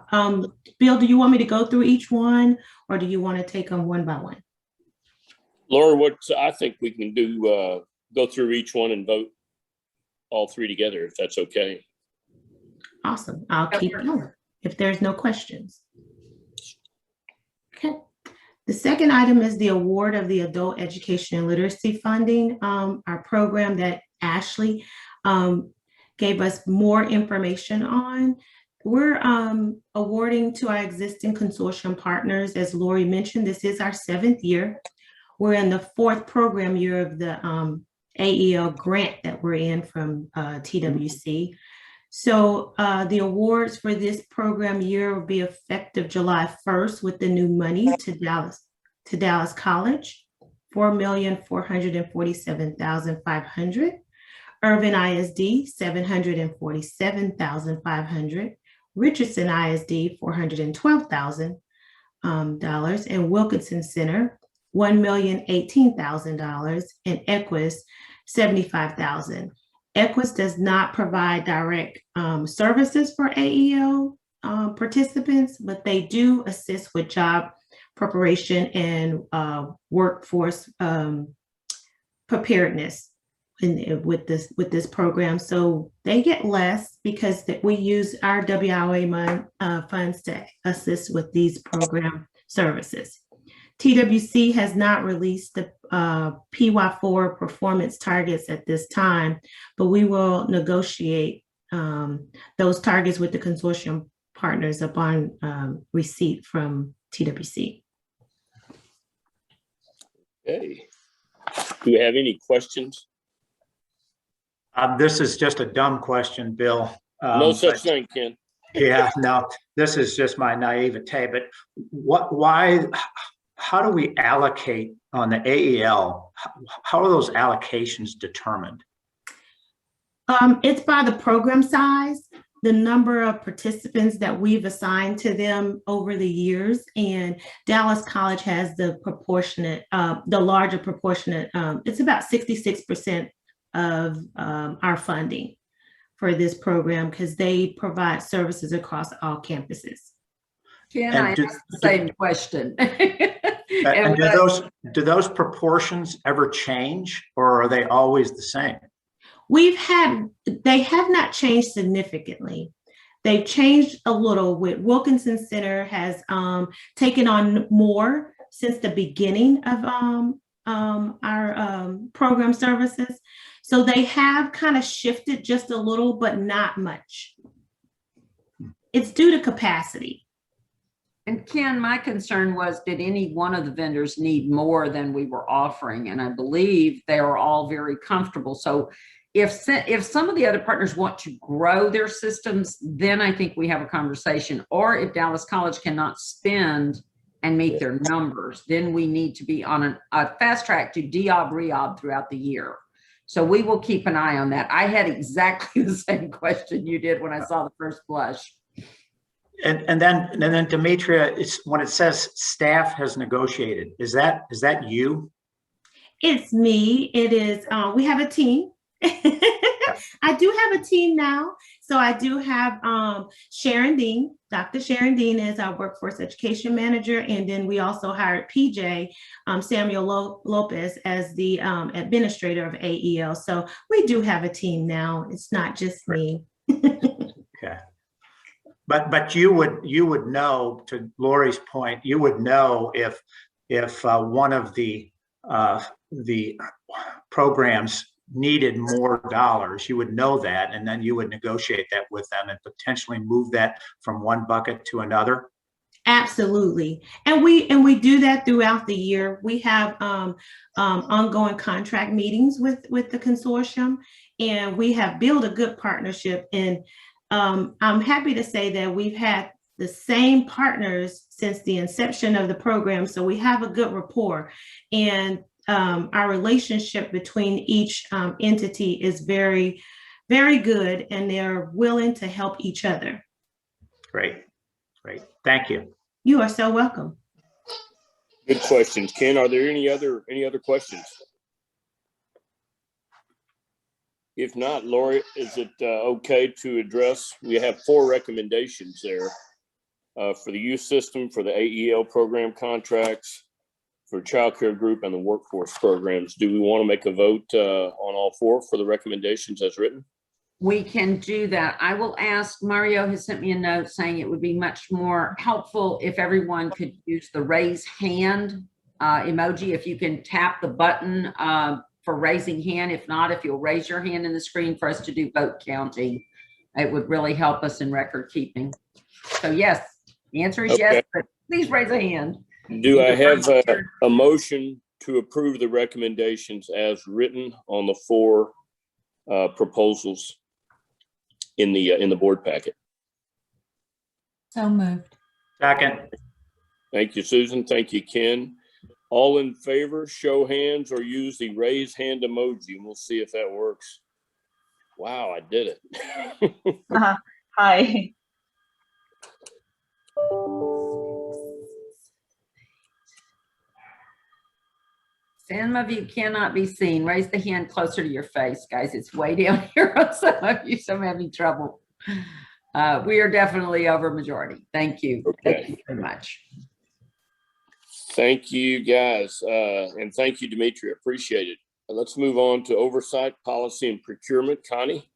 Bill, do you want me to go through each one, or do you want to take them one by one? Laura, I think we can do go through each one and vote. all three together, if that's okay. Awesome. I'll keep going if there's no questions. Okay. The second item is the award of the Adult Education and Literacy Funding, our program that Ashley gave us more information on. We're awarding to our existing consortium partners. As Lori mentioned, this is our 7th year. We're in the 4th program year of the AEL grant that we're in from TWC. So the awards for this program year will be effective July 1st with the new money to Dallas College, $4,447,500. Irvin ISD, $747,500. Richardson ISD, $412,000, and Wilkinson Center, $1,018,000, and Equus, $75,000. Equus does not provide direct services for AEL participants, but they do assist with job preparation and workforce preparedness with this program. So they get less because we use our WIA funds to assist with these program services. TWC has not released the PY4 performance targets at this time, but we will negotiate those targets with the consortium partners upon receipt from TWC. Okay. Do you have any questions? This is just a dumb question, Bill. No such thing, Ken. Yeah, no, this is just my naivete, but how do we allocate on the AEL? How are those allocations determined? It's by the program size, the number of participants that we've assigned to them over the years, and Dallas College has the larger proportionate, it's about 66% of our funding for this program because they provide services across all campuses. Ken, I asked the same question. And do those proportions ever change, or are they always the same? They have not changed significantly. They've changed a little. With Wilkinson Center has taken on more since the beginning of our program services. So they have kind of shifted just a little, but not much. It's due to capacity. And Ken, my concern was, did any one of the vendors need more than we were offering? And I believe they are all very comfortable. So if some of the other partners want to grow their systems, then I think we have a conversation. Or if Dallas College cannot spend and meet their numbers, then we need to be on a fast track to de-ob, re-ob throughout the year. So we will keep an eye on that. I had exactly the same question you did when I saw the first blush. And then Demetria, when it says staff has negotiated, is that you? It's me. It is. We have a team. I do have a team now. So I do have Sharon Dean. Dr. Sharon Dean is our workforce education manager. And then we also hired PJ Samuel Lopez as the administrator of AEL. So we do have a team now. It's not just me. Okay. But you would know, to Lori's point, you would know if one of the programs needed more dollars, you would know that, and then you would negotiate that with them and potentially move that from one bucket to another. Absolutely. And we do that throughout the year. We have ongoing contract meetings with the consortium, and we have built a good partnership. And I'm happy to say that we've had the same partners since the inception of the program. So we have a good rapport, and our relationship between each entity is very, very good, and they're willing to help each other. Great. Thank you. You are so welcome. Good questions. Ken, are there any other questions? If not, Lori, is it okay to address? We have 4 recommendations there for the youth system, for the AEL program contracts, for child care group, and the workforce programs. Do we want to make a vote on all 4 for the recommendations as written? we can do that. I will ask, Mario has sent me a note saying it would be much more helpful if everyone could use the raise hand emoji. If you can tap the button for raising hand. If not, if you'll raise your hand in the screen for us to do vote counting, it would really help us in record keeping. So yes, the answer is yes, but please raise a hand. Do I have a motion to approve the recommendations as written on the 4 proposals in the board packet? So moved. Second. Thank you, Susan. Thank you, Ken. All in favor, show hands or use the raise hand emoji, and we'll see if that works. Wow, I did it. Hi. Some of you cannot be seen. Raise the hand closer to your face, guys. It's way down here. Some of you, some having trouble. We are definitely over majority. Thank you. Okay. Thank you very much. Thank you, guys. And thank you, Demetria. Appreciate it. Let's move on to oversight, policy, and procurement. Connie?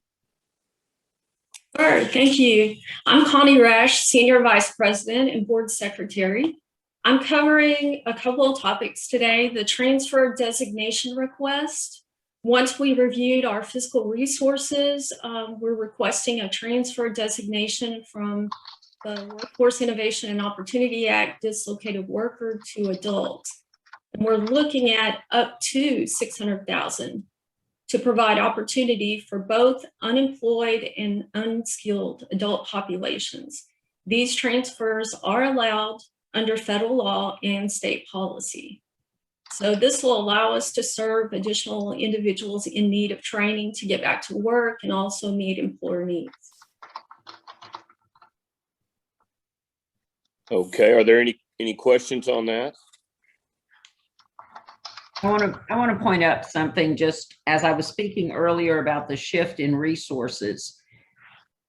Sure, thank you. I'm Connie Rash, Senior Vice President and Board Secretary. I'm covering a couple of topics today. The transfer designation request. Once we reviewed our fiscal resources, we're requesting a transfer designation from the Workforce Innovation and Opportunity Act dislocated worker to adult. And we're looking at up to $600,000 to provide opportunity for both unemployed and unskilled adult populations. These transfers are allowed under federal law and state policy. So this will allow us to serve additional individuals in need of training to get back to work and also meet employer needs. Okay, are there any questions on that? I want to point out something just as I was speaking earlier about the shift in resources.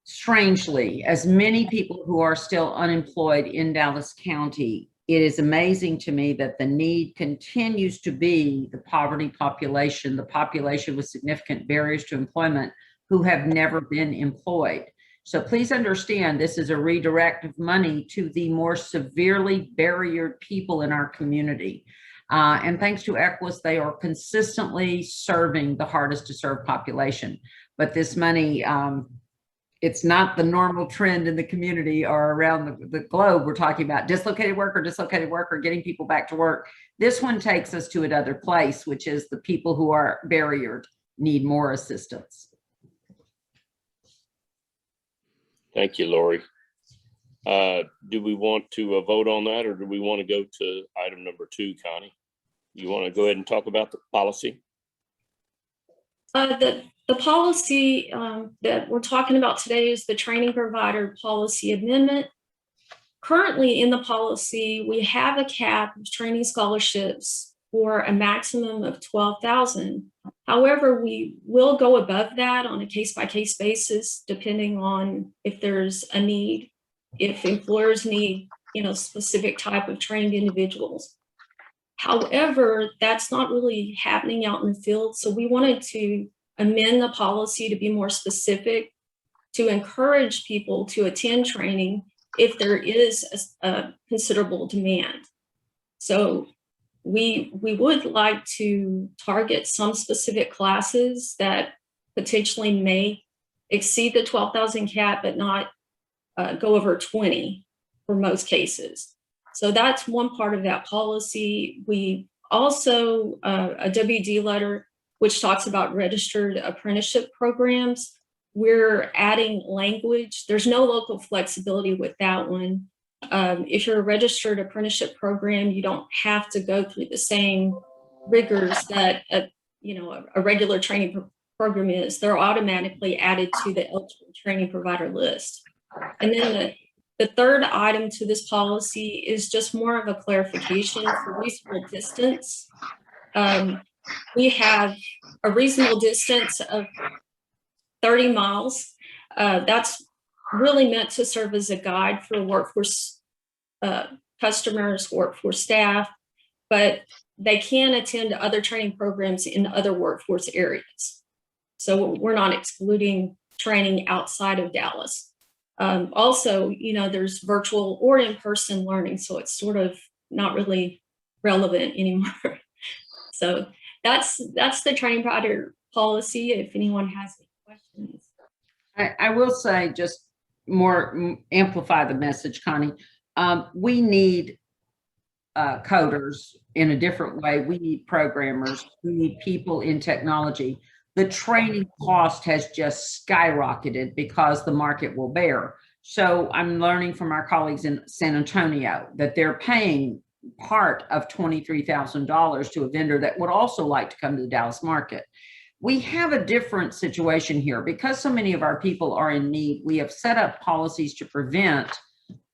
Strangely, as many people who are still unemployed in Dallas County, it is amazing to me that the need continues to be the poverty population, the population with significant barriers to employment who have never been employed. So please understand this is a redirect of money to the more severely barriered people in our community. And thanks to Equus, they are consistently serving the hardest to serve population. But this money, it's not the normal trend in the community or around the globe. We're talking about dislocated worker, getting people back to work. This one takes us to another place, which is the people who are barriered need more assistance. Thank you, Lori. Do we want to vote on that, or do we want to go to item number 2, Connie? You want to go ahead and talk about the policy? The policy that we're talking about today is the training provider policy amendment. Currently in the policy, we have a cap of training scholarships for a maximum of $12,000. However, we will go above that on a case-by-case basis, depending on if there's a need, if employers need, specific type of trained individuals. However, that's not really happening out in the field. So we wanted to amend the policy to be more specific, to encourage people to attend training if there is a considerable demand. So we would like to target some specific classes that potentially may exceed the 12,000 cap, but not go over 20 for most cases. So that's one part of that policy. We also, a WD letter, which talks about registered apprenticeship programs. We're adding language. There's no local flexibility with that one. If you're a registered apprenticeship program, you don't have to go through the same rigors that a regular training program is. They're automatically added to the eligible training provider list. And then the third item to this policy is just more of a clarification for reasonable distance. We have a reasonable distance of 30 miles. That's really meant to serve as a guide for workforce customers, workforce staff, but they can attend other training programs in other workforce areas. So we're not excluding training outside of Dallas. Also, there's virtual or in-person learning, so it's sort of not really relevant anymore. So that's the training provider policy. If anyone has any questions. I will say, just more amplify the message, Connie. We need coders in a different way. We need programmers. We need people in technology. The training cost has just skyrocketed because the market will bear. So I'm learning from our colleagues in San Antonio that they're paying part of $23,000 to a vendor that would also like to come to the Dallas market. We have a different situation here because so many of our people are in need. We have set up policies to prevent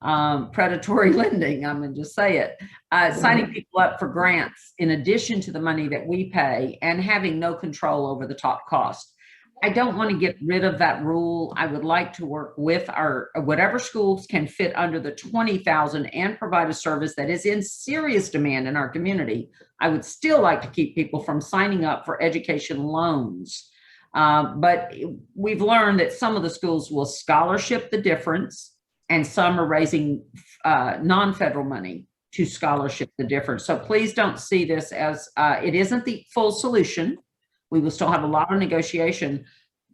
predatory lending. I'm going to just say it, signing people up for grants in addition to the money that we pay and having no control over the top cost. I don't want to get rid of that rule. I would like to work with our whatever schools can fit under the 20,000 and provide a service that is in serious demand in our community. I would still like to keep people from signing up for education loans. But we've learned that some of the schools will scholarship the difference, and some are raising non-federal money to scholarship the difference. So please don't see this as, it isn't the full solution. We will still have a lot of negotiation,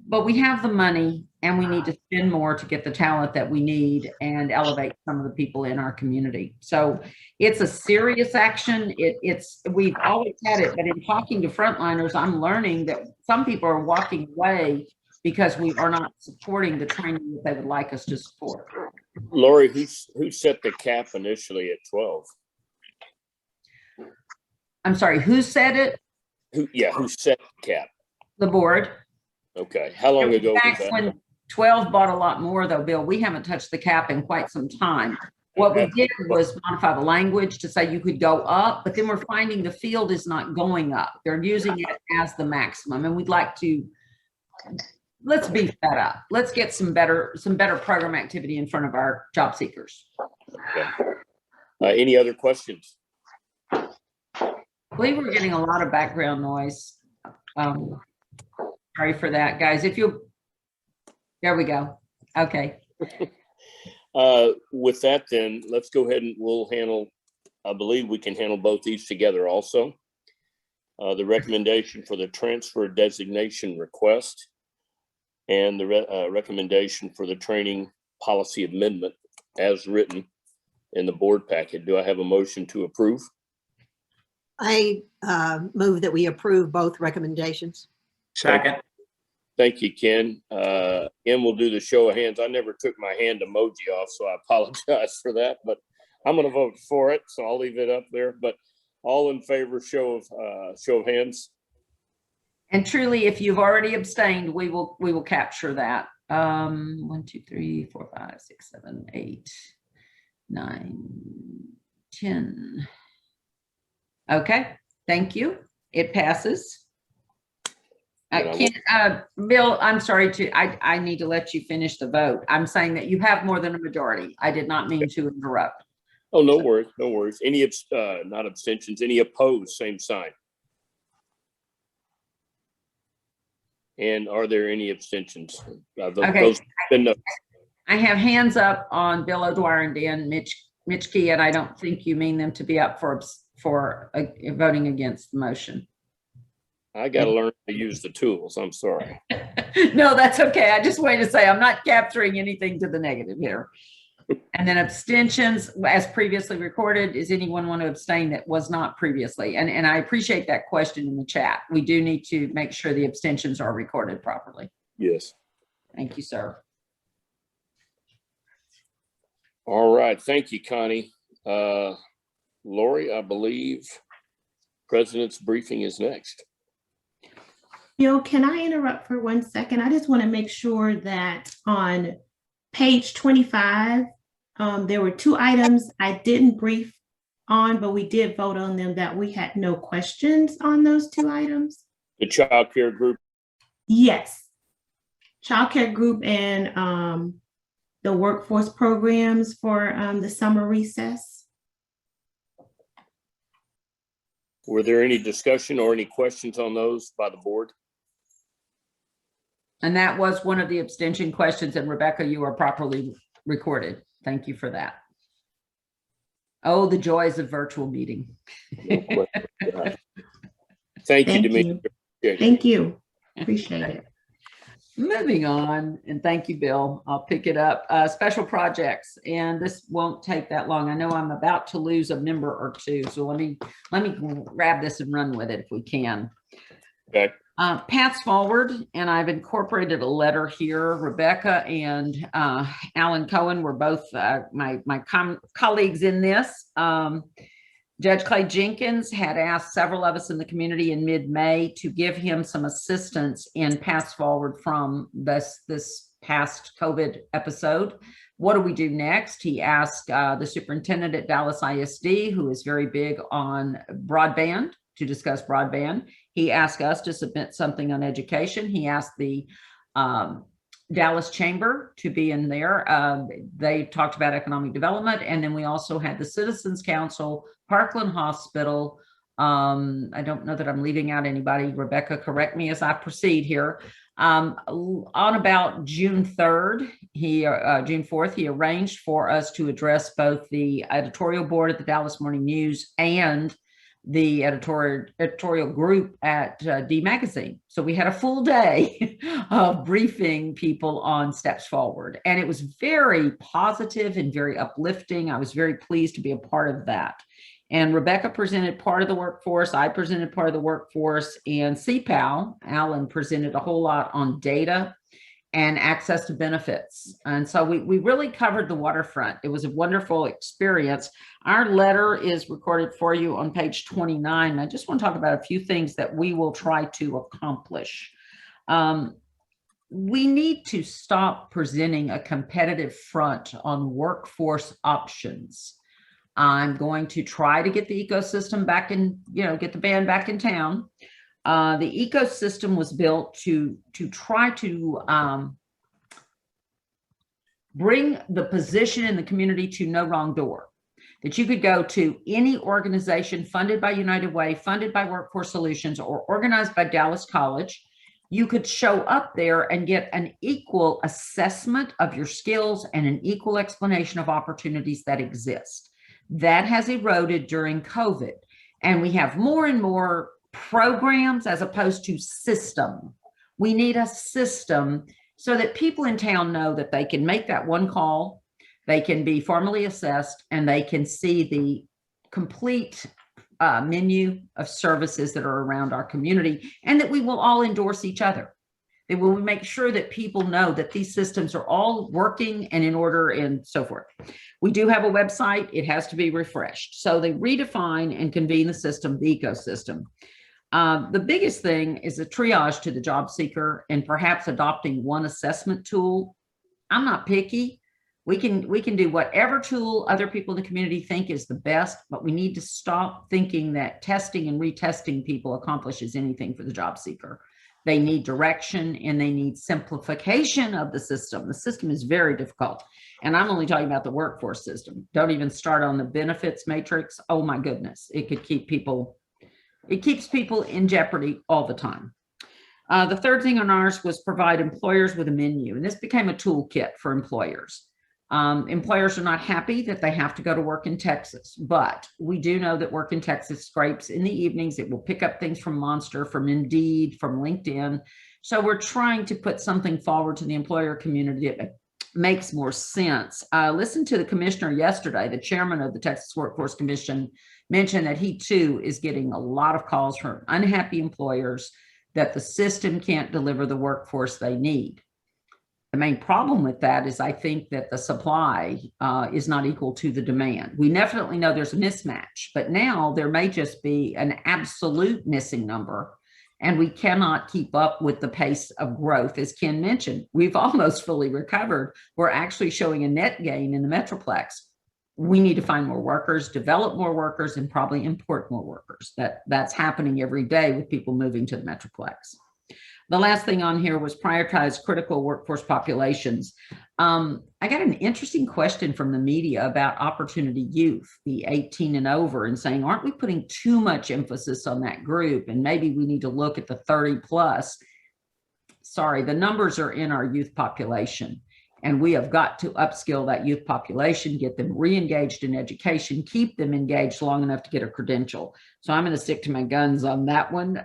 but we have the money and we need to spend more to get the talent that we need and elevate some of the people in our community. So it's a serious action. We've always had it, but in talking to frontliners, I'm learning that some people are walking away because we are not supporting the training that they would like us to support. Lori, who set the cap initially at 12? I'm sorry, who said it? Who set the cap? The board. Okay, how long ago was that? When 12 bought a lot more though, Bill, we haven't touched the cap in quite some time. What we did was modify the language to say you could go up, but then we're finding the field is not going up. They're using it as the maximum, and we'd like to, let's beef that up. Let's get some better program activity in front of our job seekers. Okay. Any other questions? I believe we're getting a lot of background noise. Sorry for that, guys. There we go. Okay. With that, then let's go ahead and we'll handle, I believe we can handle both these together also. The recommendation for the transfer designation request and the recommendation for the training policy amendment as written in the board packet. Do I have a motion to approve? I move that we approve both recommendations. Second. Thank you, Ken. Ken will do the show of hands. I never took my hand emoji off, so I apologize for that, but I'm going to vote for it, so I'll leave it up there. But all in favor, show of hands. And truly, if you've already abstained, we will capture that. 1, 2, 3, 4, 5, 6, 7, 8, 9, 10. Okay, thank you. It passes. Bill, I'm sorry I need to let you finish the vote. I'm saying that you have more than a majority. I did not mean to interrupt. Oh, no worries, no worries. Any, not abstentions, any opposed, same sign. And are there any abstentions? Okay. I have hands up on Bill O'Dwyer and Dan Mitchke, and I don't think you mean them to be up for voting against the motion. I got to learn to use the tools. I'm sorry. No, that's okay. I just wanted to say I'm not capturing anything to the negative here. And then abstentions, as previously recorded. Does anyone want to abstain that was not previously? And I appreciate that question in the chat. We do need to make sure the abstentions are recorded properly. Yes. Thank you, sir. All right. Thank you, Connie. Lori, I believe President's briefing is next. Bill, can I interrupt for 1 second? I just want to make sure that on page 25, there were 2 items I didn't brief on, but we did vote on them, that we had no questions on those 2 items. The child care group? Yes. Child care group and the workforce programs for the summer recess. Were there any discussion or any questions on those by the board? And that was one of the abstention questions. And Rebecca, you are properly recorded. Thank you for that. Oh, the joys of virtual meeting. Thank you, Demetria. Thank you. Appreciate it. Moving on, and thank you, Bill. I'll pick it up. Special projects, and this won't take that long. I know I'm about to lose a member or two, so let me grab this and run with it if we can. Okay. Paths forward, and I've incorporated a letter here. Rebecca and Alan Cohen were both my colleagues in this. Judge Clay Jenkins had asked several of us in the community in mid-May to give him some assistance in paths forward from this past COVID episode. What do we do next? He asked the superintendent at Dallas ISD, who is very big on broadband, to discuss broadband. He asked us to submit something on education. He asked the Dallas Chamber to be in there. They talked about economic development. And then we also had the Citizens Council, Parkland Hospital. I don't know that I'm leaving out anybody. Rebecca, correct me as I proceed here. On about June 3rd, June 4th, he arranged for us to address both the editorial board at the Dallas Morning News and the editorial group at D Magazine. So we had a full day of briefing people on steps forward. And it was very positive and very uplifting. I was very pleased to be a part of that. And Rebecca presented part of the workforce. I presented part of the workforce, and CPAL, Alan, presented a whole lot on data and access to benefits. And so we really covered the waterfront. It was a wonderful experience. Our letter is recorded for you on page 29. I just want to talk about a few things that we will try to accomplish. We need to stop presenting a competitive front on workforce options. I'm going to try to get the ecosystem back in, get the band back in town. The ecosystem was built to try to bring the position in the community to no wrong door, that you could go to any organization funded by United Way, funded by Workforce Solutions, or organized by Dallas College. You could show up there and get an equal assessment of your skills and an equal explanation of opportunities that exist. That has eroded during COVID, and we have more and more programs as opposed to system. We need a system so that people in town know that they can make that one call, they can be formally assessed, and they can see the complete menu of services that are around our community, and that we will all endorse each other. That we will make sure that people know that these systems are all working and in order and so forth. We do have a website. It has to be refreshed. So they redefine and convene the system, the ecosystem. The biggest thing is a triage to the job seeker and perhaps adopting one assessment tool. I'm not picky. We can do whatever tool other people in the community think is the best, but we need to stop thinking that testing and retesting people accomplishes anything for the job seeker. They need direction and they need simplification of the system. The system is very difficult. And I'm only talking about the workforce system. Don't even start on the benefits matrix. Oh my goodness, it could keep people, it keeps people in jeopardy all the time. The third thing on ours was provide employers with a menu. And this became a toolkit for employers. Employers are not happy that they have to go to work in Texas, but we do know that Work in Texas scrapes in the evenings. It will pick up things from Monster, from Indeed, from LinkedIn. So we're trying to put something forward to the employer community that makes more sense. Listen to the commissioner yesterday, the chairman of the Texas Workforce Commission, mentioned that he too is getting a lot of calls from unhappy employers that the system can't deliver the workforce they need. The main problem with that is I think that the supply is not equal to the demand. We definitely know there's a mismatch, but now there may just be an absolute missing number, and we cannot keep up with the pace of growth. As Ken mentioned, we've almost fully recovered. We're actually showing a net gain in the Metroplex. We need to find more workers, develop more workers, and probably import more workers. That's happening every day with people moving to the Metroplex. The last thing on here was prioritize critical workforce populations. I got an interesting question from the media about opportunity youth, the 18 and over, and saying, aren't we putting too much emphasis on that group? And maybe we need to look at the 30 plus. sorry, the numbers are in our youth population. And we have got to upskill that youth population, get them re-engaged in education, keep them engaged long enough to get a credential. So I'm going to stick to my guns on that one.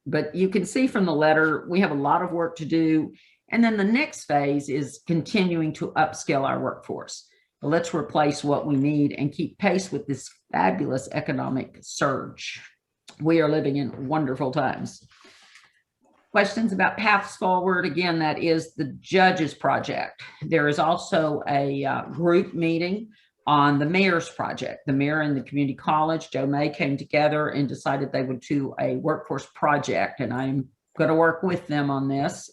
But you can see from the letter, we have a lot of work to do. And then the next phase is continuing to upskill our workforce. Let's replace what we need and keep pace with this fabulous economic surge. We are living in wonderful times. Questions about paths forward? Again, that is the judge's project. There is also a group meeting on the mayor's project. The mayor and the community college, Joe May, came together and decided they would do a workforce project, and I'm going to work with them on this.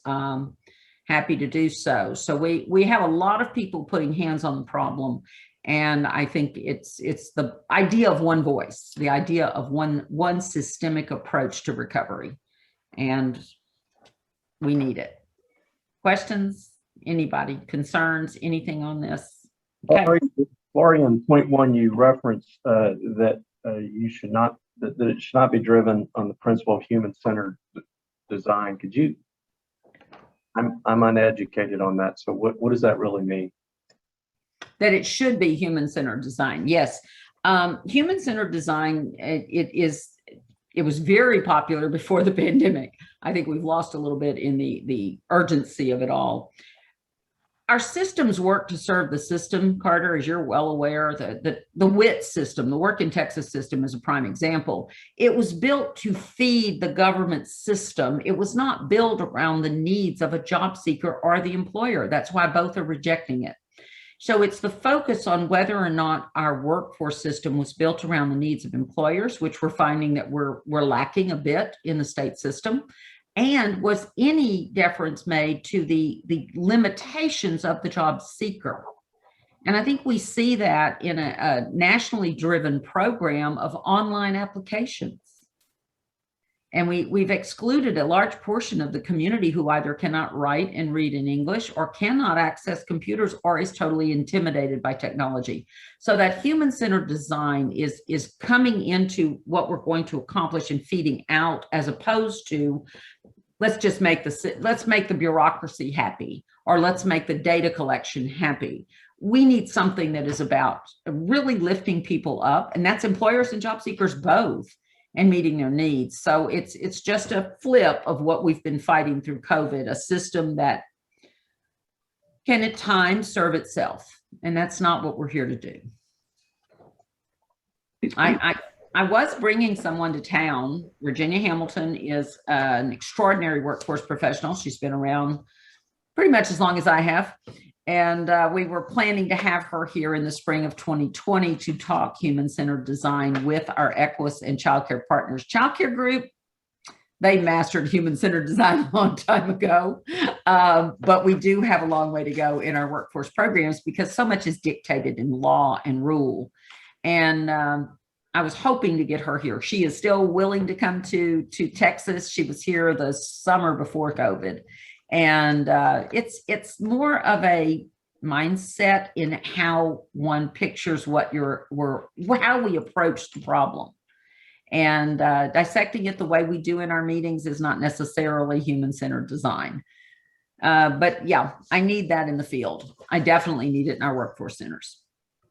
Happy to do so. So we have a lot of people putting hands on the problem, and I think it's the idea of one voice, the idea of one systemic approach to recovery, and we need it. Questions? Anybody? Concerns? Anything on this? Okay. Laurie, on point one, you referenced that you should not that it should not be driven on the principle of human-centered design. Could you? I'm uneducated on that. So what does that really mean? That it should be human-centered design. Yes, human-centered design. It was very popular before the pandemic. I think we've lost a little bit in the urgency of it all. Our systems work to serve the system, Carter, as you're well aware. The WIT system, the Work in Texas system, is a prime example. It was built to feed the government system. It was not built around the needs of a job seeker or the employer. That's why both are rejecting it. So it's the focus on whether or not our workforce system was built around the needs of employers, which we're finding that we're lacking a bit in the state system. And was any deference made to the limitations of the job seeker? And I think we see that in a nationally driven program of online applications. And we've excluded a large portion of the community who either cannot write and read in English or cannot access computers or is totally intimidated by technology. So that human-centered design is coming into what we're going to accomplish and feeding out, as opposed to let's make the bureaucracy happy, or let's make the data collection happy. We need something that is about really lifting people up, and that's employers and job seekers both, and meeting their needs. So it's just a flip of what we've been fighting through COVID, a system that can at times serve itself. And that's not what we're here to do. I was bringing someone to town. Virginia Hamilton is an extraordinary workforce professional. She's been around pretty much as long as I have. And we were planning to have her here in the spring of 2020 to talk human-centered design with our Equus and childcare partners. Childcare group, they mastered human-centered design a long time ago. But we do have a long way to go in our workforce programs because so much is dictated in law and rule. And I was hoping to get her here. She is still willing to come to Texas. She was here the summer before COVID. And it's more of a mindset in how one pictures how we approach the problem. And dissecting it the way we do in our meetings is not necessarily human-centered design. But yeah, I need that in the field. I definitely need it in our workforce centers.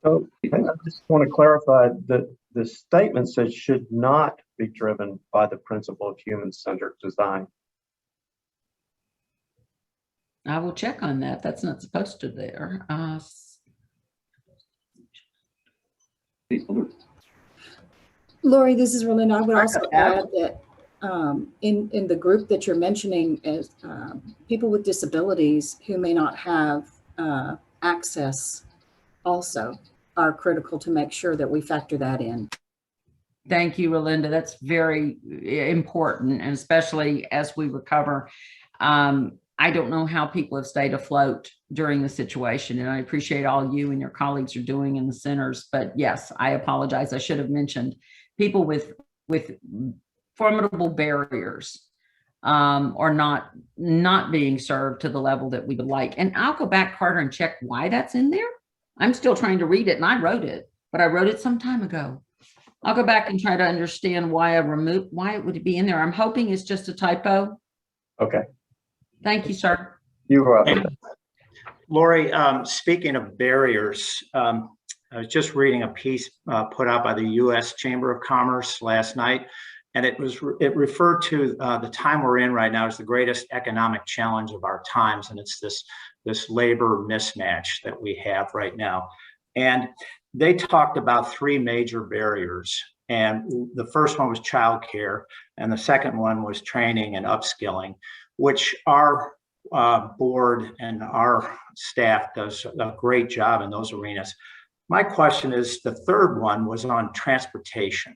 So I just want to clarify that the statement says should not be driven by the principle of human-centered design. I will check on that. That's not supposed to there. Lori, this is Rolinda. I would also add that in the group that you're mentioning is people with disabilities who may not have access also are critical to make sure that we factor that in. Thank you, Rolinda. That's very important, and especially as we recover. I don't know how people have stayed afloat during the situation, and I appreciate all you and your colleagues are doing in the centers. But yes, I apologize. I should have mentioned people with formidable barriers are not being served to the level that we would like. And I'll go back, Carter, and check why that's in there. I'm still trying to read it, and I wrote it, but I wrote it some time ago. I'll go back and try to understand why it would be in there. I'm hoping it's just a typo. Okay. Thank you, sir. You're welcome. Lori, speaking of barriers, I was just reading a piece put out by the U.S. Chamber of Commerce last night, and it referred to the time we're in right now as the greatest economic challenge of our times, and it's this labor mismatch that we have right now. And they talked about three major barriers, and the first one was childcare, and the second one was training and upskilling, which our board and our staff does a great job in those arenas. My question is, the third one was on transportation.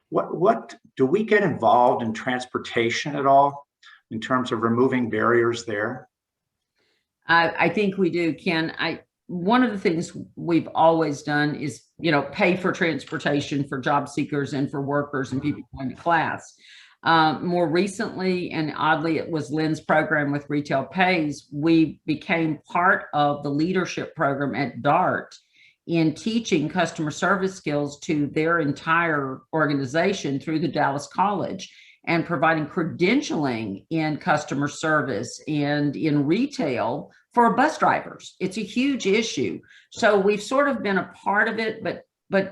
What do we get involved in transportation at all in terms of removing barriers there? I think we do, Ken. One of the things we've always done is, pay for transportation for job seekers and for workers and people going to class. More recently, and oddly, it was Lynn's program with Retail Pays, we became part of the leadership program at DART in teaching customer service skills to their entire organization through the Dallas College, and providing credentialing in customer service and in retail for bus drivers. It's a huge issue. So we've sort of been a part of it, but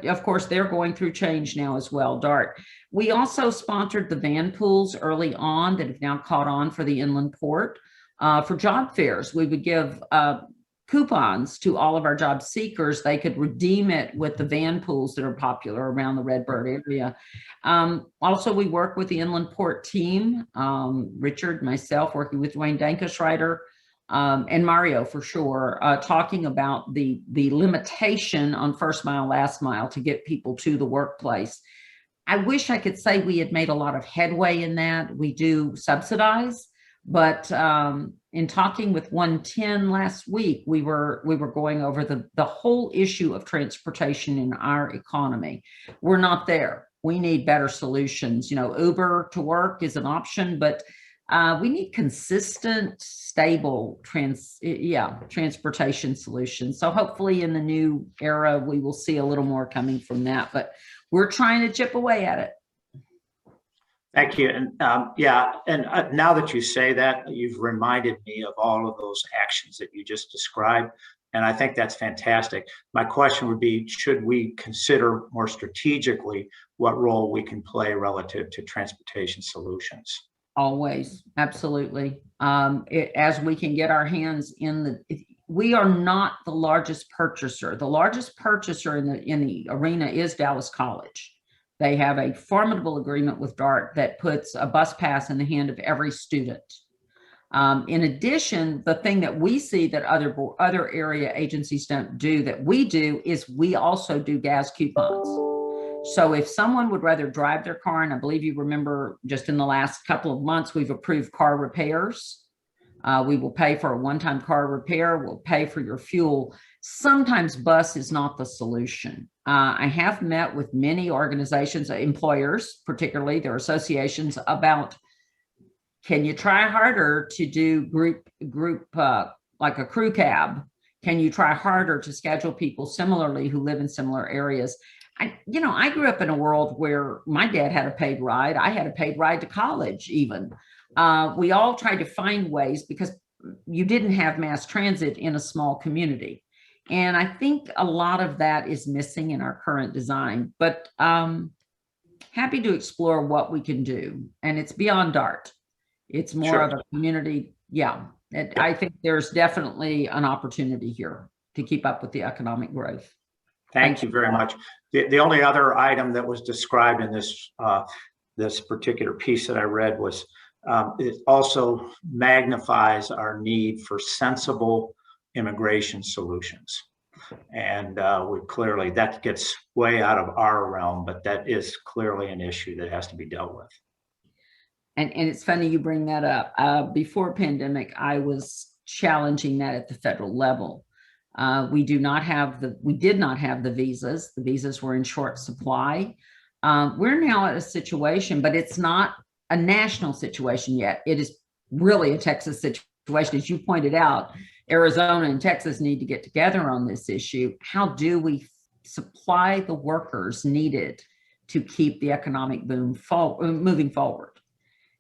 of course they're going through change now as well, DART. We also sponsored the van pools early on that have now caught on for the inland port. For job fairs, we would give coupons to all of our job seekers. They could redeem it with the van pools that are popular around the Redbird area. Also, we work with the inland port team, Richard, myself, working with Dwayne Dankeschreider, and Mario for sure, talking about the limitation on first mile, last mile to get people to the workplace. I wish I could say we had made a lot of headway in that. We do subsidize, but in talking with 110 last week, we were going over the whole issue of transportation in our economy. We're not there. We need better solutions. Uber to work is an option, but we need consistent, stable transportation solutions. So hopefully in the new era, we will see a little more coming from that, but we're trying to chip away at it. Thank you. And now that you say that, you've reminded me of all of those actions that you just described. And I think that's fantastic. My question would be, should we consider more strategically what role we can play relative to transportation solutions? Always, absolutely. As we can get our hands in we are not the largest purchaser. The largest purchaser in the arena is Dallas College. They have a formidable agreement with DART that puts a bus pass in the hand of every student. In addition, the thing that we see that other area agencies don't do that we do is we also do gas coupons. So if someone would rather drive their car, and I believe you remember just in the last couple of months, we've approved car repairs. We will pay for a one-time car repair. We'll pay for your fuel. Sometimes bus is not the solution. I have met with many organizations, employers, particularly their associations, about, can you try harder to do group like a crew cab? Can you try harder to schedule people similarly who live in similar areas? I grew up in a world where my dad had a paid ride. I had a paid ride to college even. We all tried to find ways because you didn't have mass transit in a small community. And I think a lot of that is missing in our current design, but happy to explore what we can do. And it's beyond DART. It's more of a community. Yeah. I think there's definitely an opportunity here to keep up with the economic growth. Thank you very much. The only other item that was described in this this particular piece that I read was it also magnifies our need for sensible immigration solutions. And that gets way out of our realm, but that is clearly an issue that has to be dealt with. And it's funny you bring that up. Before pandemic, I was challenging that at the federal level. We did not have the visas. The visas were in short supply. We're now at a situation, but it's not a national situation yet. It is really a Texas situation. As you pointed out, Arizona and Texas need to get together on this issue. How do we supply the workers needed to keep the economic boom moving forward?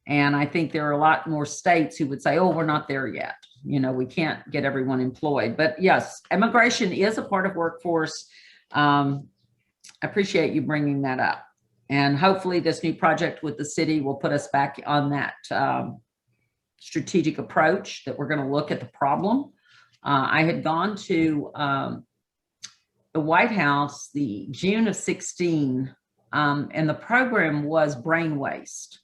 And I think there are a lot more states who would say, oh, we're not there yet. You know, we can't get everyone employed. But yes, immigration is a part of workforce. I appreciate you bringing that up. And hopefully this new project with the city will put us back on that strategic approach that we're going to look at the problem. I had gone to the White House the June of 16, and the program was brain waste.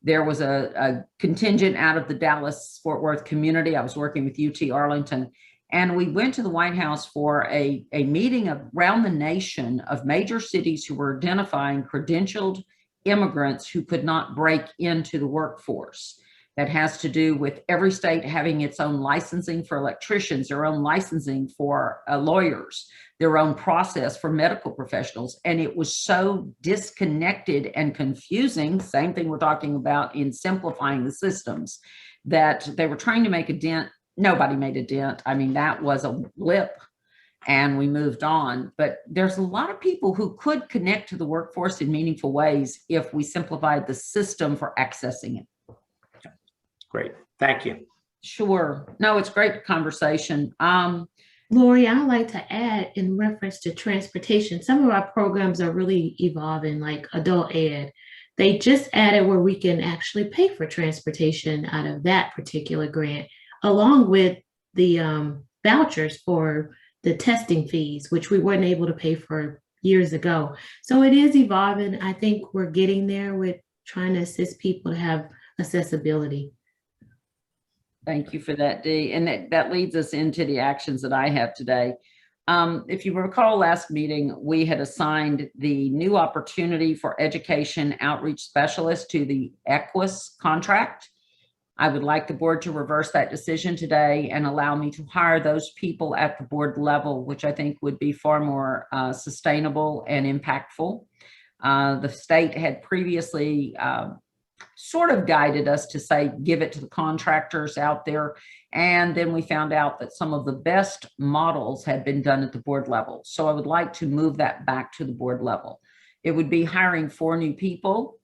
There was a contingent out of the Dallas-Fort Worth community. I was working with UT Arlington, and we went to the White House for a meeting around the nation of major cities who were identifying credentialed immigrants who could not break into the workforce. That has to do with every state having its own licensing for electricians, their own licensing for lawyers, their own process for medical professionals. And it was so disconnected and confusing, same thing we're talking about in simplifying the systems, that they were trying to make a dent. Nobody made a dent. I mean, that was a blip and we moved on. But there's a lot of people who could connect to the workforce in meaningful ways if we simplified the system for accessing it. Great. Thank you. Sure. No, it's great conversation. Lori, I'd like to add in reference to transportation, some of our programs are really evolving, like adult ed. They just added where we can actually pay for transportation out of that particular grant, along with the vouchers for the testing fees, which we weren't able to pay for years ago. So it is evolving. I think we're getting there with trying to assist people to have accessibility. Thank you for that, Dee. And that leads us into the actions that I have today. If you recall last meeting, we had assigned the new opportunity for education outreach specialist to the EQUIS contract. I would like the board to reverse that decision today and allow me to hire those people at the board level, which I think would be far more sustainable and impactful. The state had previously sort of guided us to say, give it to the contractors out there. And then we found out that some of the best models had been done at the board level. So I would like to move that back to the board level. It would be hiring 4 new people.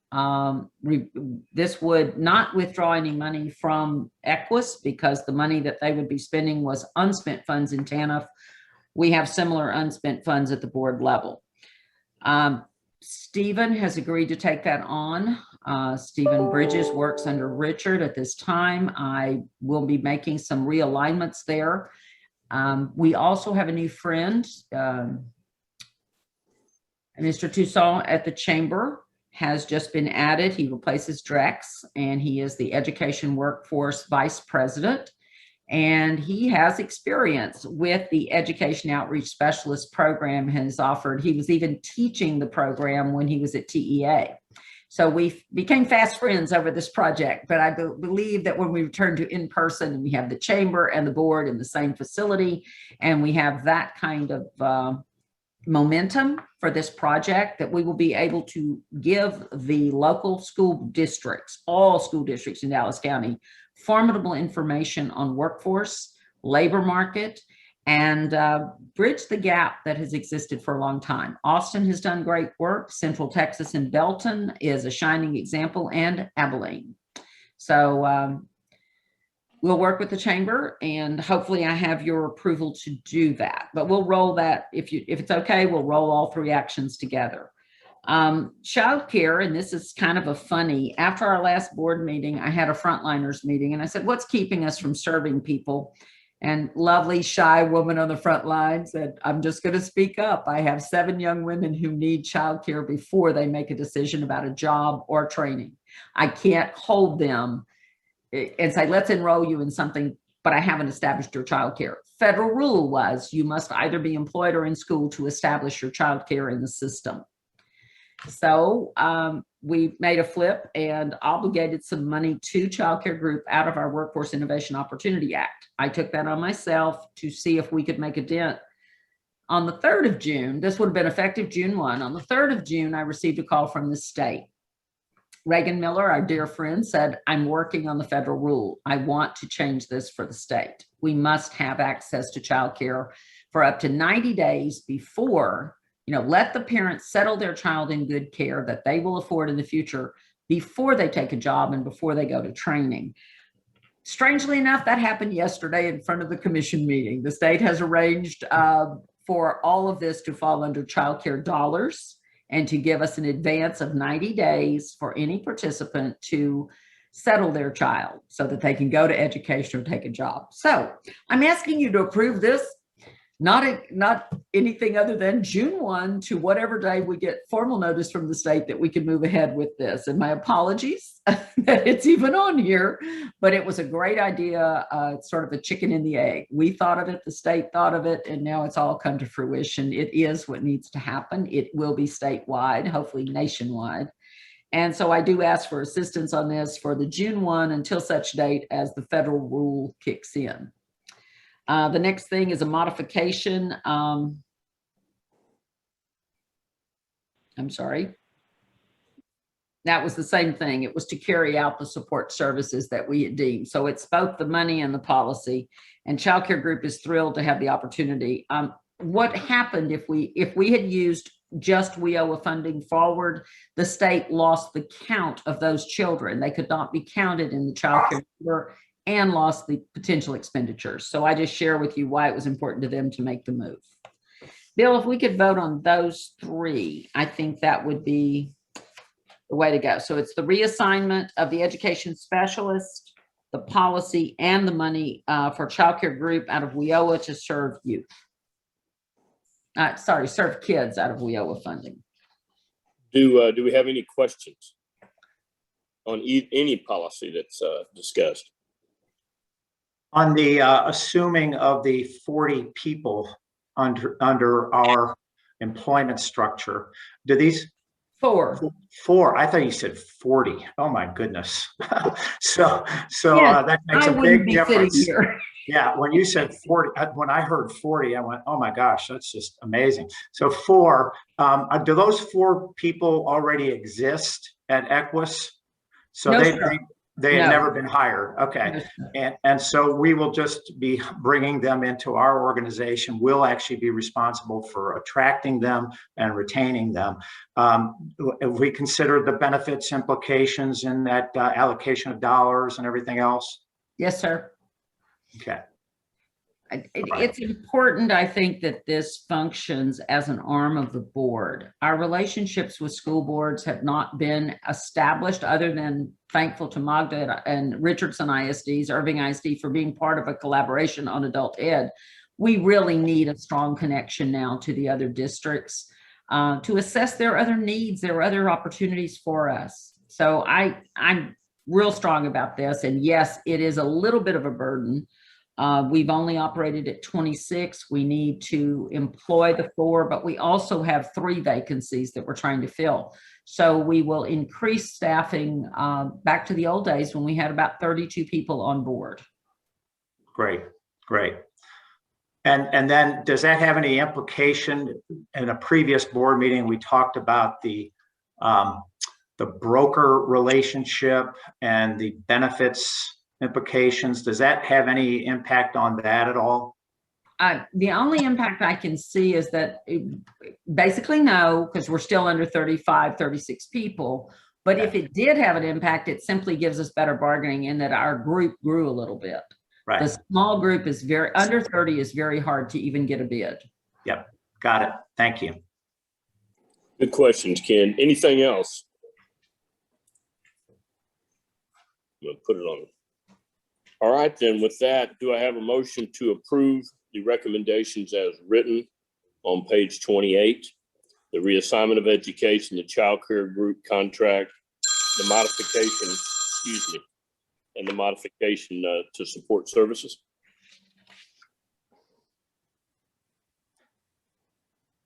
This would not withdraw any money from EQUIS because the money that they would be spending was unspent funds in TANF. We have similar unspent funds at the board level. Stephen has agreed to take that on. Stephen Bridges works under Richard at this time. I will be making some realignments there. We also have a new friend, Mr. Toussaint at the Chamber has just been added. He replaces Drex, and he is the Education Workforce Vice President. And he has experience with the Education Outreach Specialist program has offered. He was even teaching the program when he was at TEA. So we became fast friends over this project, but I believe that when we return to in-person and we have the chamber and the board in the same facility, and we have that kind of momentum for this project, that we will be able to give the local school districts, all school districts in Dallas County, formidable information on workforce, labor market, and bridge the gap that has existed for a long time. Austin has done great work. Central Texas and Belton is a shining example, and Abilene. So we'll work with the chamber, and hopefully I have your approval to do that. But we'll roll that, if it's okay, we'll roll all 3 actions together. Childcare, and this is kind of a funny, after our last board meeting, I had a frontliners meeting, and I said, what's keeping us from serving people? And lovely, shy woman on the front line said, I'm just going to speak up. I have 7 young women who need childcare before they make a decision about a job or training. I can't hold them and say, let's enroll you in something, but I haven't established your childcare. Federal rule was you must either be employed or in school to establish your childcare in the system. So we made a flip and obligated some money to childcare group out of our Workforce Innovation Opportunity Act. I took that on myself to see if we could make a dent. On the 3rd of June, this would have been effective June 1. On the 3rd of June, I received a call from the state. Reagan Miller, our dear friend, said, I'm working on the federal rule. I want to change this for the state. We must have access to childcare for up to 90 days before, let the parents settle their child in good care that they will afford in the future before they take a job and before they go to training. Strangely enough, that happened yesterday in front of the commission meeting. The state has arranged for all of this to fall under child care dollars and to give us an advance of 90 days for any participant to settle their child so that they can go to education or take a job. So I'm asking you to approve this, not anything other than June 1 to whatever day we get formal notice from the state that we can move ahead with this. And my apologies that it's even on here, but it was a great idea. It's sort of a chicken and the egg. We thought of it, the state thought of it, and now it's all come to fruition. It is what needs to happen. It will be statewide, hopefully nationwide. And so I do ask for assistance on this for the June 1 until such date as the federal rule kicks in. The next thing is a modification. I'm sorry. That was the same thing. It was to carry out the support services that we had deemed. So it's both the money and the policy, and Child Care Group is thrilled to have the opportunity. What happened if we had used just WIOA funding forward, the state lost the count of those children. They could not be counted in the child care number and lost the potential expenditures. So I just share with you why it was important to them to make the move. Bill, if we could vote on those three, I think that would be the way to go. So it's the reassignment of the education specialist, the policy, and the money for Child Care Group out of WIOA to serve youth. Serve kids out of WIOA funding. Do we have any questions on any policy that's discussed? On the assuming of the 40 people under our employment structure, do these? Four. I thought you said 40. Oh my goodness. so yes, that makes a big difference. Yeah, when you said 40, when I heard 40, I went, oh my gosh, that's just amazing. So 4, do those 4 people already exist at Equus? So no, they had never been hired. Okay. And so we will just be bringing them into our organization. We'll actually be responsible for attracting them and retaining them. If we consider the benefits implications in that allocation of dollars and everything else? Yes, sir. Okay. It's important, I think, that this functions as an arm of the board. Our relationships with school boards have not been established, other than thankful to Magda and Richardson ISDs, Irving ISD, for being part of a collaboration on adult ed. We really need a strong connection now to the other districts to assess their other needs, their other opportunities for us. So I'm real strong about this. And yes, it is a little bit of a burden. We've only operated at 26. We need to employ the 4, but we also have 3 vacancies that we're trying to fill. So we will increase staffing back to the old days when we had about 32 people on board. Great. And then does that have any implication? In a previous board meeting, we talked about the broker relationship and the benefits implications. Does that have any impact on that at all? The only impact I can see is that basically no, because we're still under 35, 36 people. But if it did have an impact, it simply gives us better bargaining in that our group grew a little bit. Right. The small group is under 30 is very hard to even get a bid. Yep. Got it. Thank you. Good questions, Ken. Anything else? I'm going to put it on. All right, then with that, do I have a motion to approve the recommendations as written on page 28? The reassignment of education, the Child Care Group contract, the modification, and the modification to support services.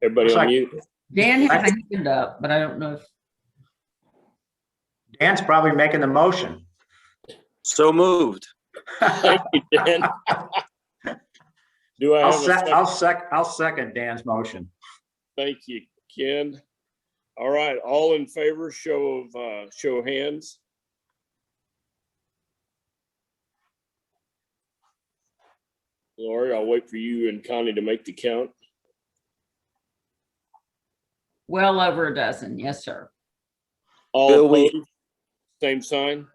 Everybody on mute? Dan has a hand up, but I don't know if. Dan's probably making the motion. So moved. Thank you, Dan. Do I have I'll second Dan's motion. Thank you, Ken. All right, all in favor, show of hands. Lori, I'll wait for you and Connie to make the count. Well over a dozen, yes, sir. All Bill, opposed? same sign.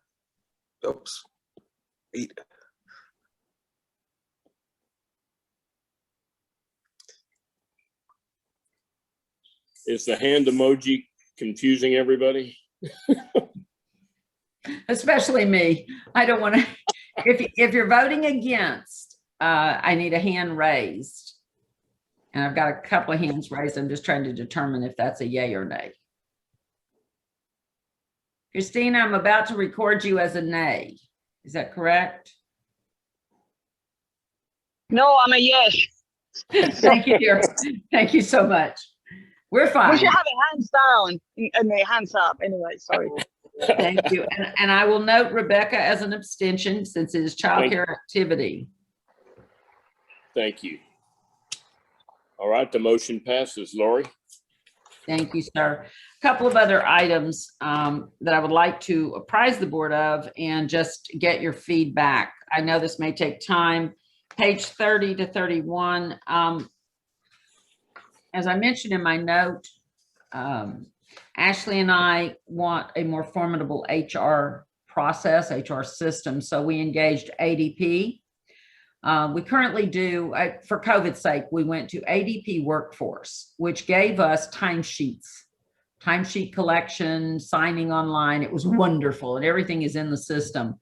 Oops. Is the hand emoji confusing everybody? Especially me. I don't want to, if you're voting against, I need a hand raised. And I've got a couple of hands raised. I'm just trying to determine if that's a yay or nay. Christina, I'm about to record you as a nay. Is that correct? No, I'm a yes. Thank you, dear. Thank you so much. We're fine. We should have a hands down and a hands up. Anyway, sorry. Thank you. And I will note Rebecca as an abstention since it is childcare activity. Thank you. All right, the motion passes. Lori? Thank you, sir. A couple of other items that I would like to apprise the board of and just get your feedback. I know this may take time. Page 30 to 31. As I mentioned in my note, Ashley and I want a more formidable HR process, HR system. So we engaged ADP. We currently do, for COVID's sake, we went to ADP Workforce, which gave us timesheets, timesheet collection, signing online. It was wonderful, and everything is in the system.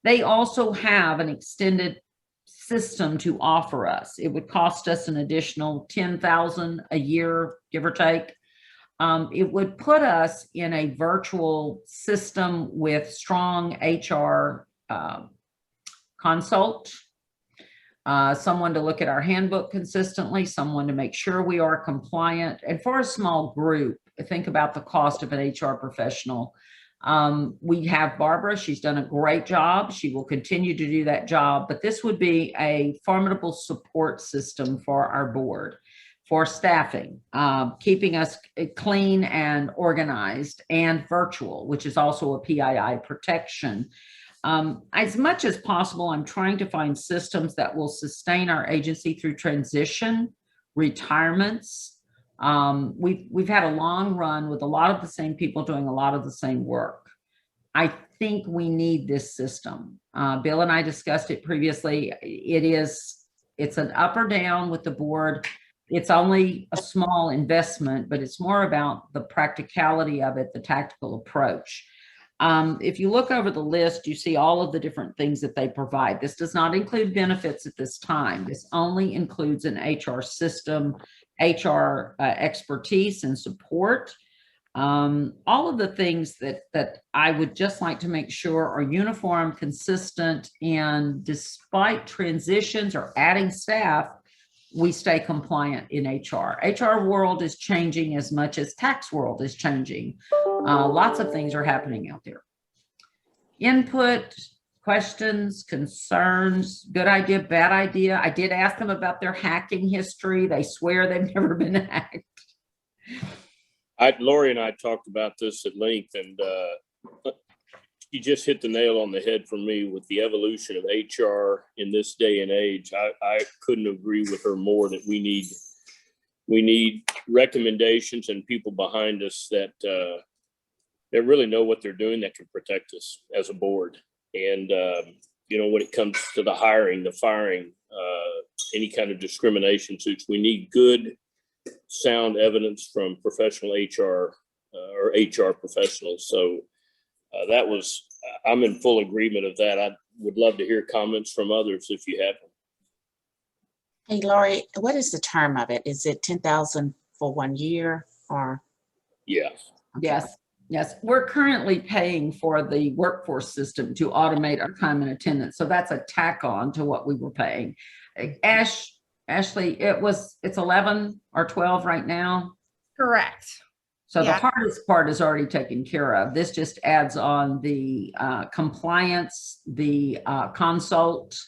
They also have an extended system to offer us. It would cost us an additional $10,000 a year, give or take. It would put us in a virtual system with strong HR consult, someone to look at our handbook consistently, someone to make sure we are compliant. And for a small group, think about the cost of an HR professional. We have Barbara. She's done a great job. She will continue to do that job, but this would be a formidable support system for our board, for staffing, keeping us clean and organized, and virtual, which is also a PII protection. As much as possible, I'm trying to find systems that will sustain our agency through transition, retirements. We've had a long run with a lot of the same people doing a lot of the same work. I think we need this system. Bill and I discussed it previously. It's an up or down with the board. It's only a small investment, but it's more about the practicality of it, the tactical approach. If you look over the list, you see all of the different things that they provide. This does not include benefits at this time. This only includes an HR system, HR expertise and support. All of the things that I would just like to make sure are uniform, consistent, and despite transitions or adding staff, we stay compliant in HR. HR world is changing as much as tax world is changing. Lots of things are happening out there. Input, questions, concerns, good idea, bad idea. I did ask them about their hacking history. They swear they've never been hacked. Lori and I talked about this at length, and you just hit the nail on the head for me with the evolution of HR in this day and age. I couldn't agree with her more that we need recommendations and people behind us that really know what they're doing, that can protect us as a board. And when it comes to the hiring, the firing, any kind of discrimination suits, we need good, sound evidence from professional HR or HR professionals. So I'm in full agreement of that. I would love to hear comments from others if you have them. Hey, Lori, what is the term of it? Is it 10,000 for 1 year or? Yeah. Okay. Yes. We're currently paying for the workforce system to automate our time and attendance. So that's a tack on to what we were paying. Ashley, it's 11 or 12 right now. Correct. So the hardest part is already taken care of. This just adds on the compliance, the consult,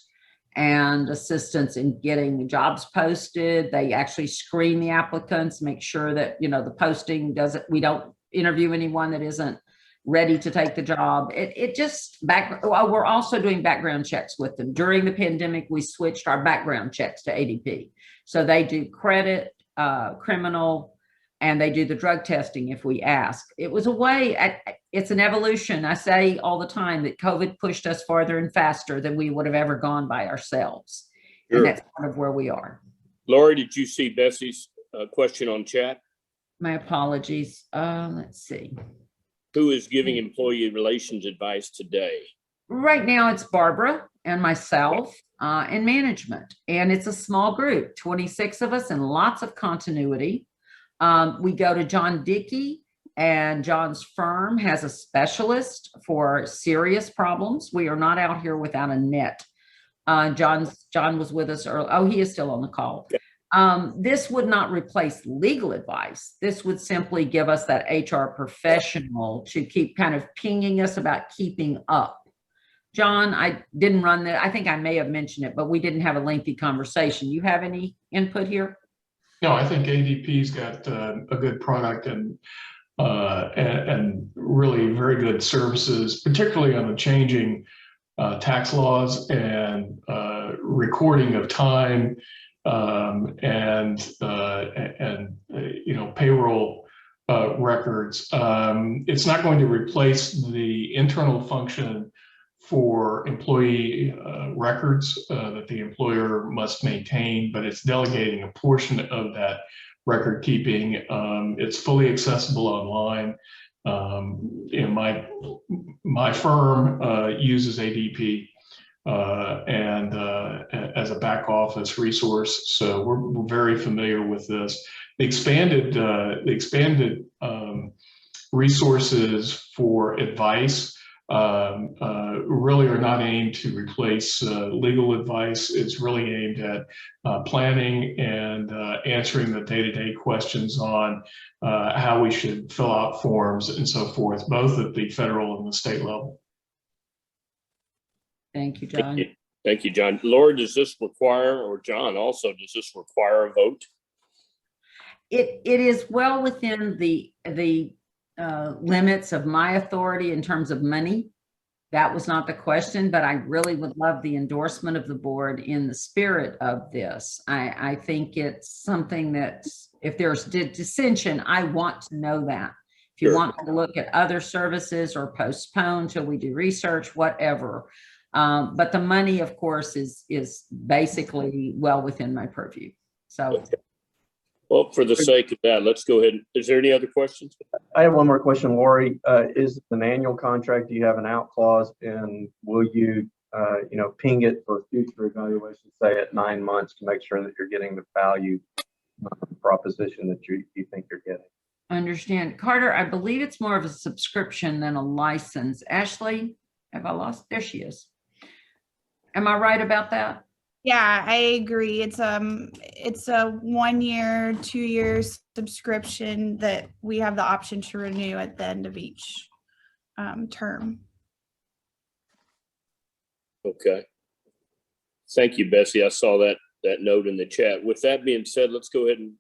and assistance in getting the jobs posted. They actually screen the applicants, make sure that, the posting we don't interview anyone that isn't ready to take the job. We're also doing background checks with them. During the pandemic, we switched our background checks to ADP. So they do credit, criminal, and they do the drug testing if we ask. It was a way, it's an evolution. I say all the time that COVID pushed us farther and faster than we would have ever gone by ourselves. Sure. And that's kind of where we are. Lori, did you see Bessie's question on chat? My apologies. Let's see. Who is giving employee relations advice today? Right now it's Barbara and myself and management. And it's a small group, 26 of us and lots of continuity. We go to John Dickey, and John's firm has a specialist for serious problems. We are not out here without a net. John was with us earlier. Oh, he is still on the call. This would not replace legal advice. This would simply give us that HR professional to keep kind of pinging us about keeping up. John, I didn't run that. I think I may have mentioned it, but we didn't have a lengthy conversation. You have any input here? No, I think ADP's got a good product and really very good services, particularly on the changing tax laws and recording of time and payroll records. It's not going to replace the internal function for employee records that the employer must maintain, but it's delegating a portion of that record keeping. It's fully accessible online. My firm uses ADP and as a back office resource, so we're very familiar with this. The expanded resources for advice really are not aimed to replace legal advice. It's really aimed at planning and answering the day-to-day questions on how we should fill out forms and so forth, both at the federal and the state level. Thank you, John. Thank you, John. Laura, does this require, or John also, does this require a vote? It is well within the limits of my authority in terms of money. That was not the question, but I really would love the endorsement of the board in the spirit of this. I think it's something that if there's dissension, I want to know that. If you want to look at other services or postpone till we do research, whatever. But the money, of course, is basically well within my purview. So. Okay. Well, for the sake of that, let's go ahead. Is there any other questions? I have one more question, Lori. Is it an annual contract? Do you have an out clause, and will you, ping it for future evaluation, say at 9 months, to make sure that you're getting the value proposition that you think you're getting? Understand, Carter. I believe it's more of a subscription than a license. Ashley, have I lost? There she is. Am I right about that? Yeah, I agree. It's a 1 year, 2 year subscription that we have the option to renew at the end of each term. Okay. Thank you, Bessie. I saw that note in the chat. With that being said, let's go ahead and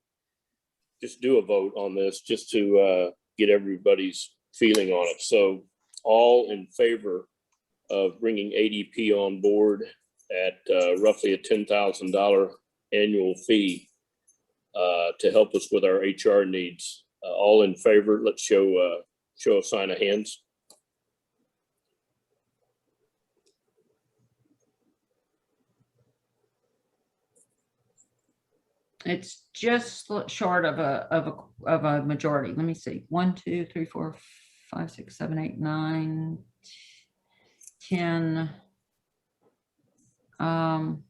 just do a vote on this just to get everybody's feeling on it. So all in favor of bringing ADP on board at roughly a $10,000 annual fee to help us with our HR needs. All in favor, let's show a sign of hands. It's just short of a majority. Let me see. 1, 2, 3, 4, 5, 6, 7, 8, 9, 10. Well,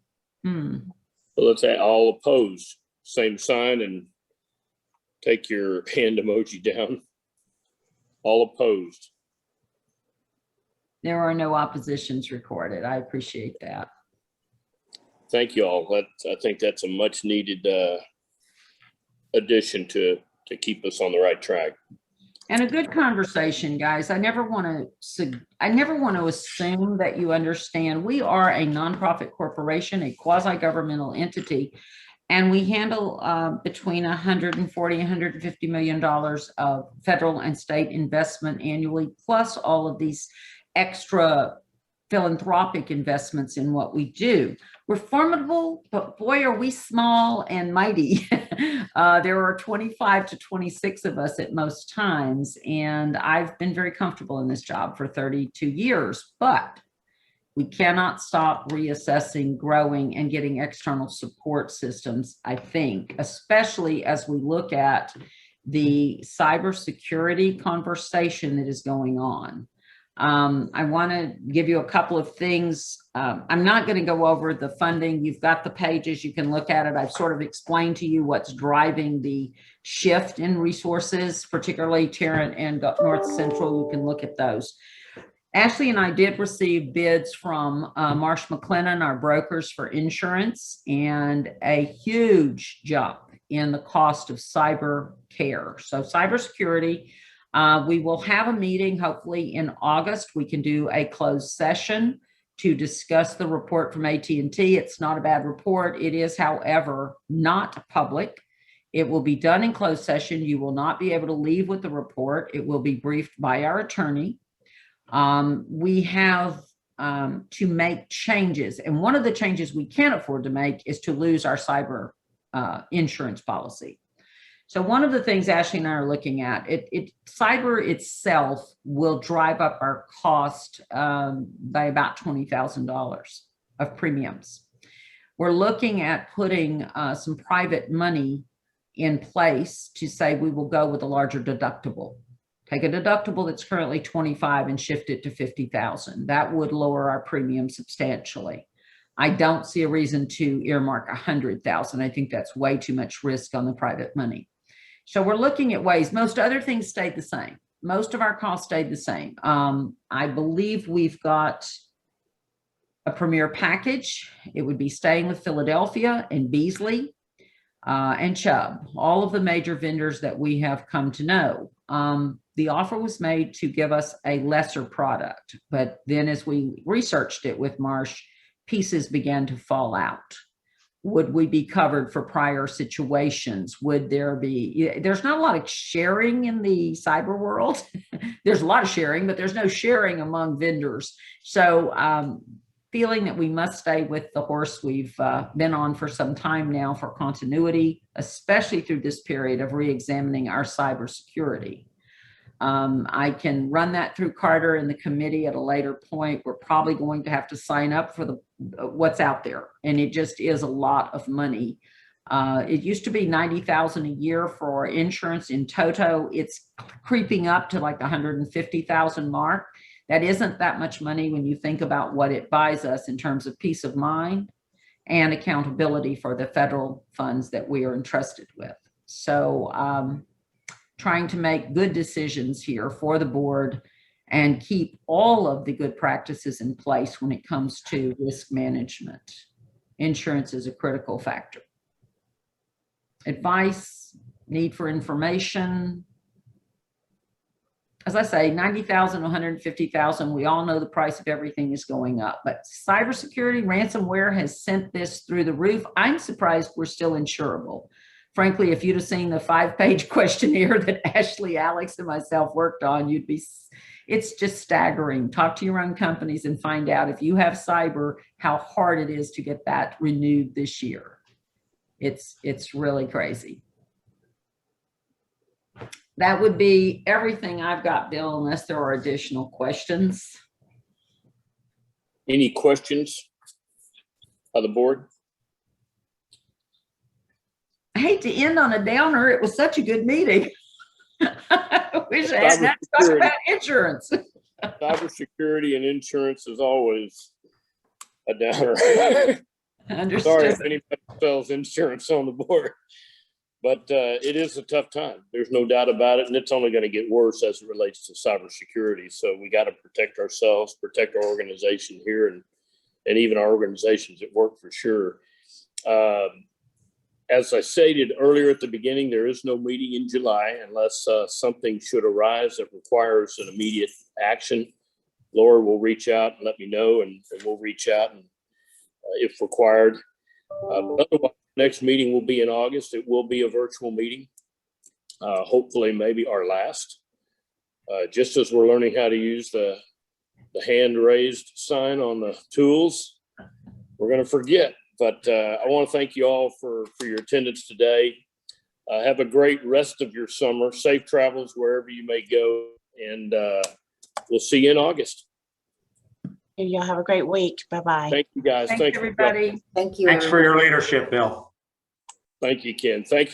let's say all opposed, same sign, and take your hand emoji down. All opposed. There are no oppositions recorded. I appreciate that. Thank you all. I think that's a much needed addition to keep us on the right track. And a good conversation, guys. I never want to assume that you understand. We are a nonprofit corporation, a quasi-governmental entity, and we handle between $140 and $150 million of federal and state investment annually, plus all of these extra philanthropic investments in what we do. We're formidable, but boy, are we small and mighty. There are 25 to 26 of us at most times, and I've been very comfortable in this job for 32 years, but we cannot stop reassessing, growing, and getting external support systems, I think, especially as we look at the cybersecurity conversation that is going on. I want to give you a couple of things. I'm not going to go over the funding. You've got the pages. You can look at it. I've sort of explained to you what's driving the shift in resources, particularly Tarrant and North Central. You can look at those. Ashley and I did receive bids from Marsh McLennan, our brokers for insurance, and a huge jump in the cost of cyber care. So cybersecurity. We will have a meeting hopefully in August. We can do a closed session to discuss the report from AT&T. It's not a bad report. It is, however, not public. It will be done in closed session. You will not be able to leave with the report. It will be briefed by our attorney. We have to make changes. And one of the changes we can't afford to make is to lose our cyber insurance policy. So one of the things Ashley and I are looking at, cyber itself will drive up our cost by about $20,000 of premiums. We're looking at putting some private money in place to say we will go with a larger deductible. Take a deductible that's currently 25 and shift it to 50,000. That would lower our premium substantially. I don't see a reason to earmark 100,000. I think that's way too much risk on the private money. So we're looking at ways. Most other things stayed the same. Most of our costs stayed the same. I believe we've got a premier package. It would be staying with Philadelphia and Beasley and Chubb, all of the major vendors that we have come to know. The offer was made to give us a lesser product, but then as we researched it with Marsh, pieces began to fall out. Would we be covered for prior situations? Would there be, there's not a lot of sharing in the cyber world. There's a lot of sharing, but there's no sharing among vendors. So feeling that we must stay with the horse we've been on for some time now for continuity, especially through this period of re-examining our cybersecurity. I can run that through Carter and the committee at a later point. We're probably going to have to sign up for what's out there, and it just is a lot of money. It used to be $90,000 a year for insurance in toto. It's creeping up to like the $150,000 mark. That isn't that much money when you think about what it buys us in terms of peace of mind and accountability for the federal funds that we are entrusted with. So trying to make good decisions here for the board and keep all of the good practices in place when it comes to risk management. Insurance is a critical factor. Advice, need for information. As I say, 90,000, 150,000, we all know the price of everything is going up, but cybersecurity, ransomware has sent this through the roof. I'm surprised we're still insurable. Frankly, if you'd have seen the 5-page questionnaire that Ashley, Alex, and myself worked on, it's just staggering. Talk to your own companies and find out if you have cyber, how hard it is to get that renewed this year. It's really crazy. That would be everything I've got, Bill, unless there are additional questions. Any questions of the board? I hate to end on a downer. It was such a good meeting. I wish I had not talked about insurance. Cybersecurity and insurance is always a downer. Understood. Sorry if anybody sells insurance on the board, but it is a tough time. There's no doubt about it, and it's only going to get worse as it relates to cybersecurity. So we got to protect ourselves, protect our organization here, and even our organizations at work for sure. As I stated earlier at the beginning, there is no meeting in July unless something should arise that requires an immediate action. Laura will reach out and let me know, and we'll reach out and if required. Otherwise, next meeting will be in August. It will be a virtual meeting, hopefully maybe our last. Just as we're learning how to use the the hand raised sign on the tools, we're going to forget. But I want to thank you all for your attendance today. Have a great rest of your summer. Safe travels wherever you may go. And we'll see you in August. Y'all have a great week. Bye-bye. Thank you, guys. Thanks, everybody. Thank you. Thanks for your leadership, Bill. Thank you, Ken. Thank you.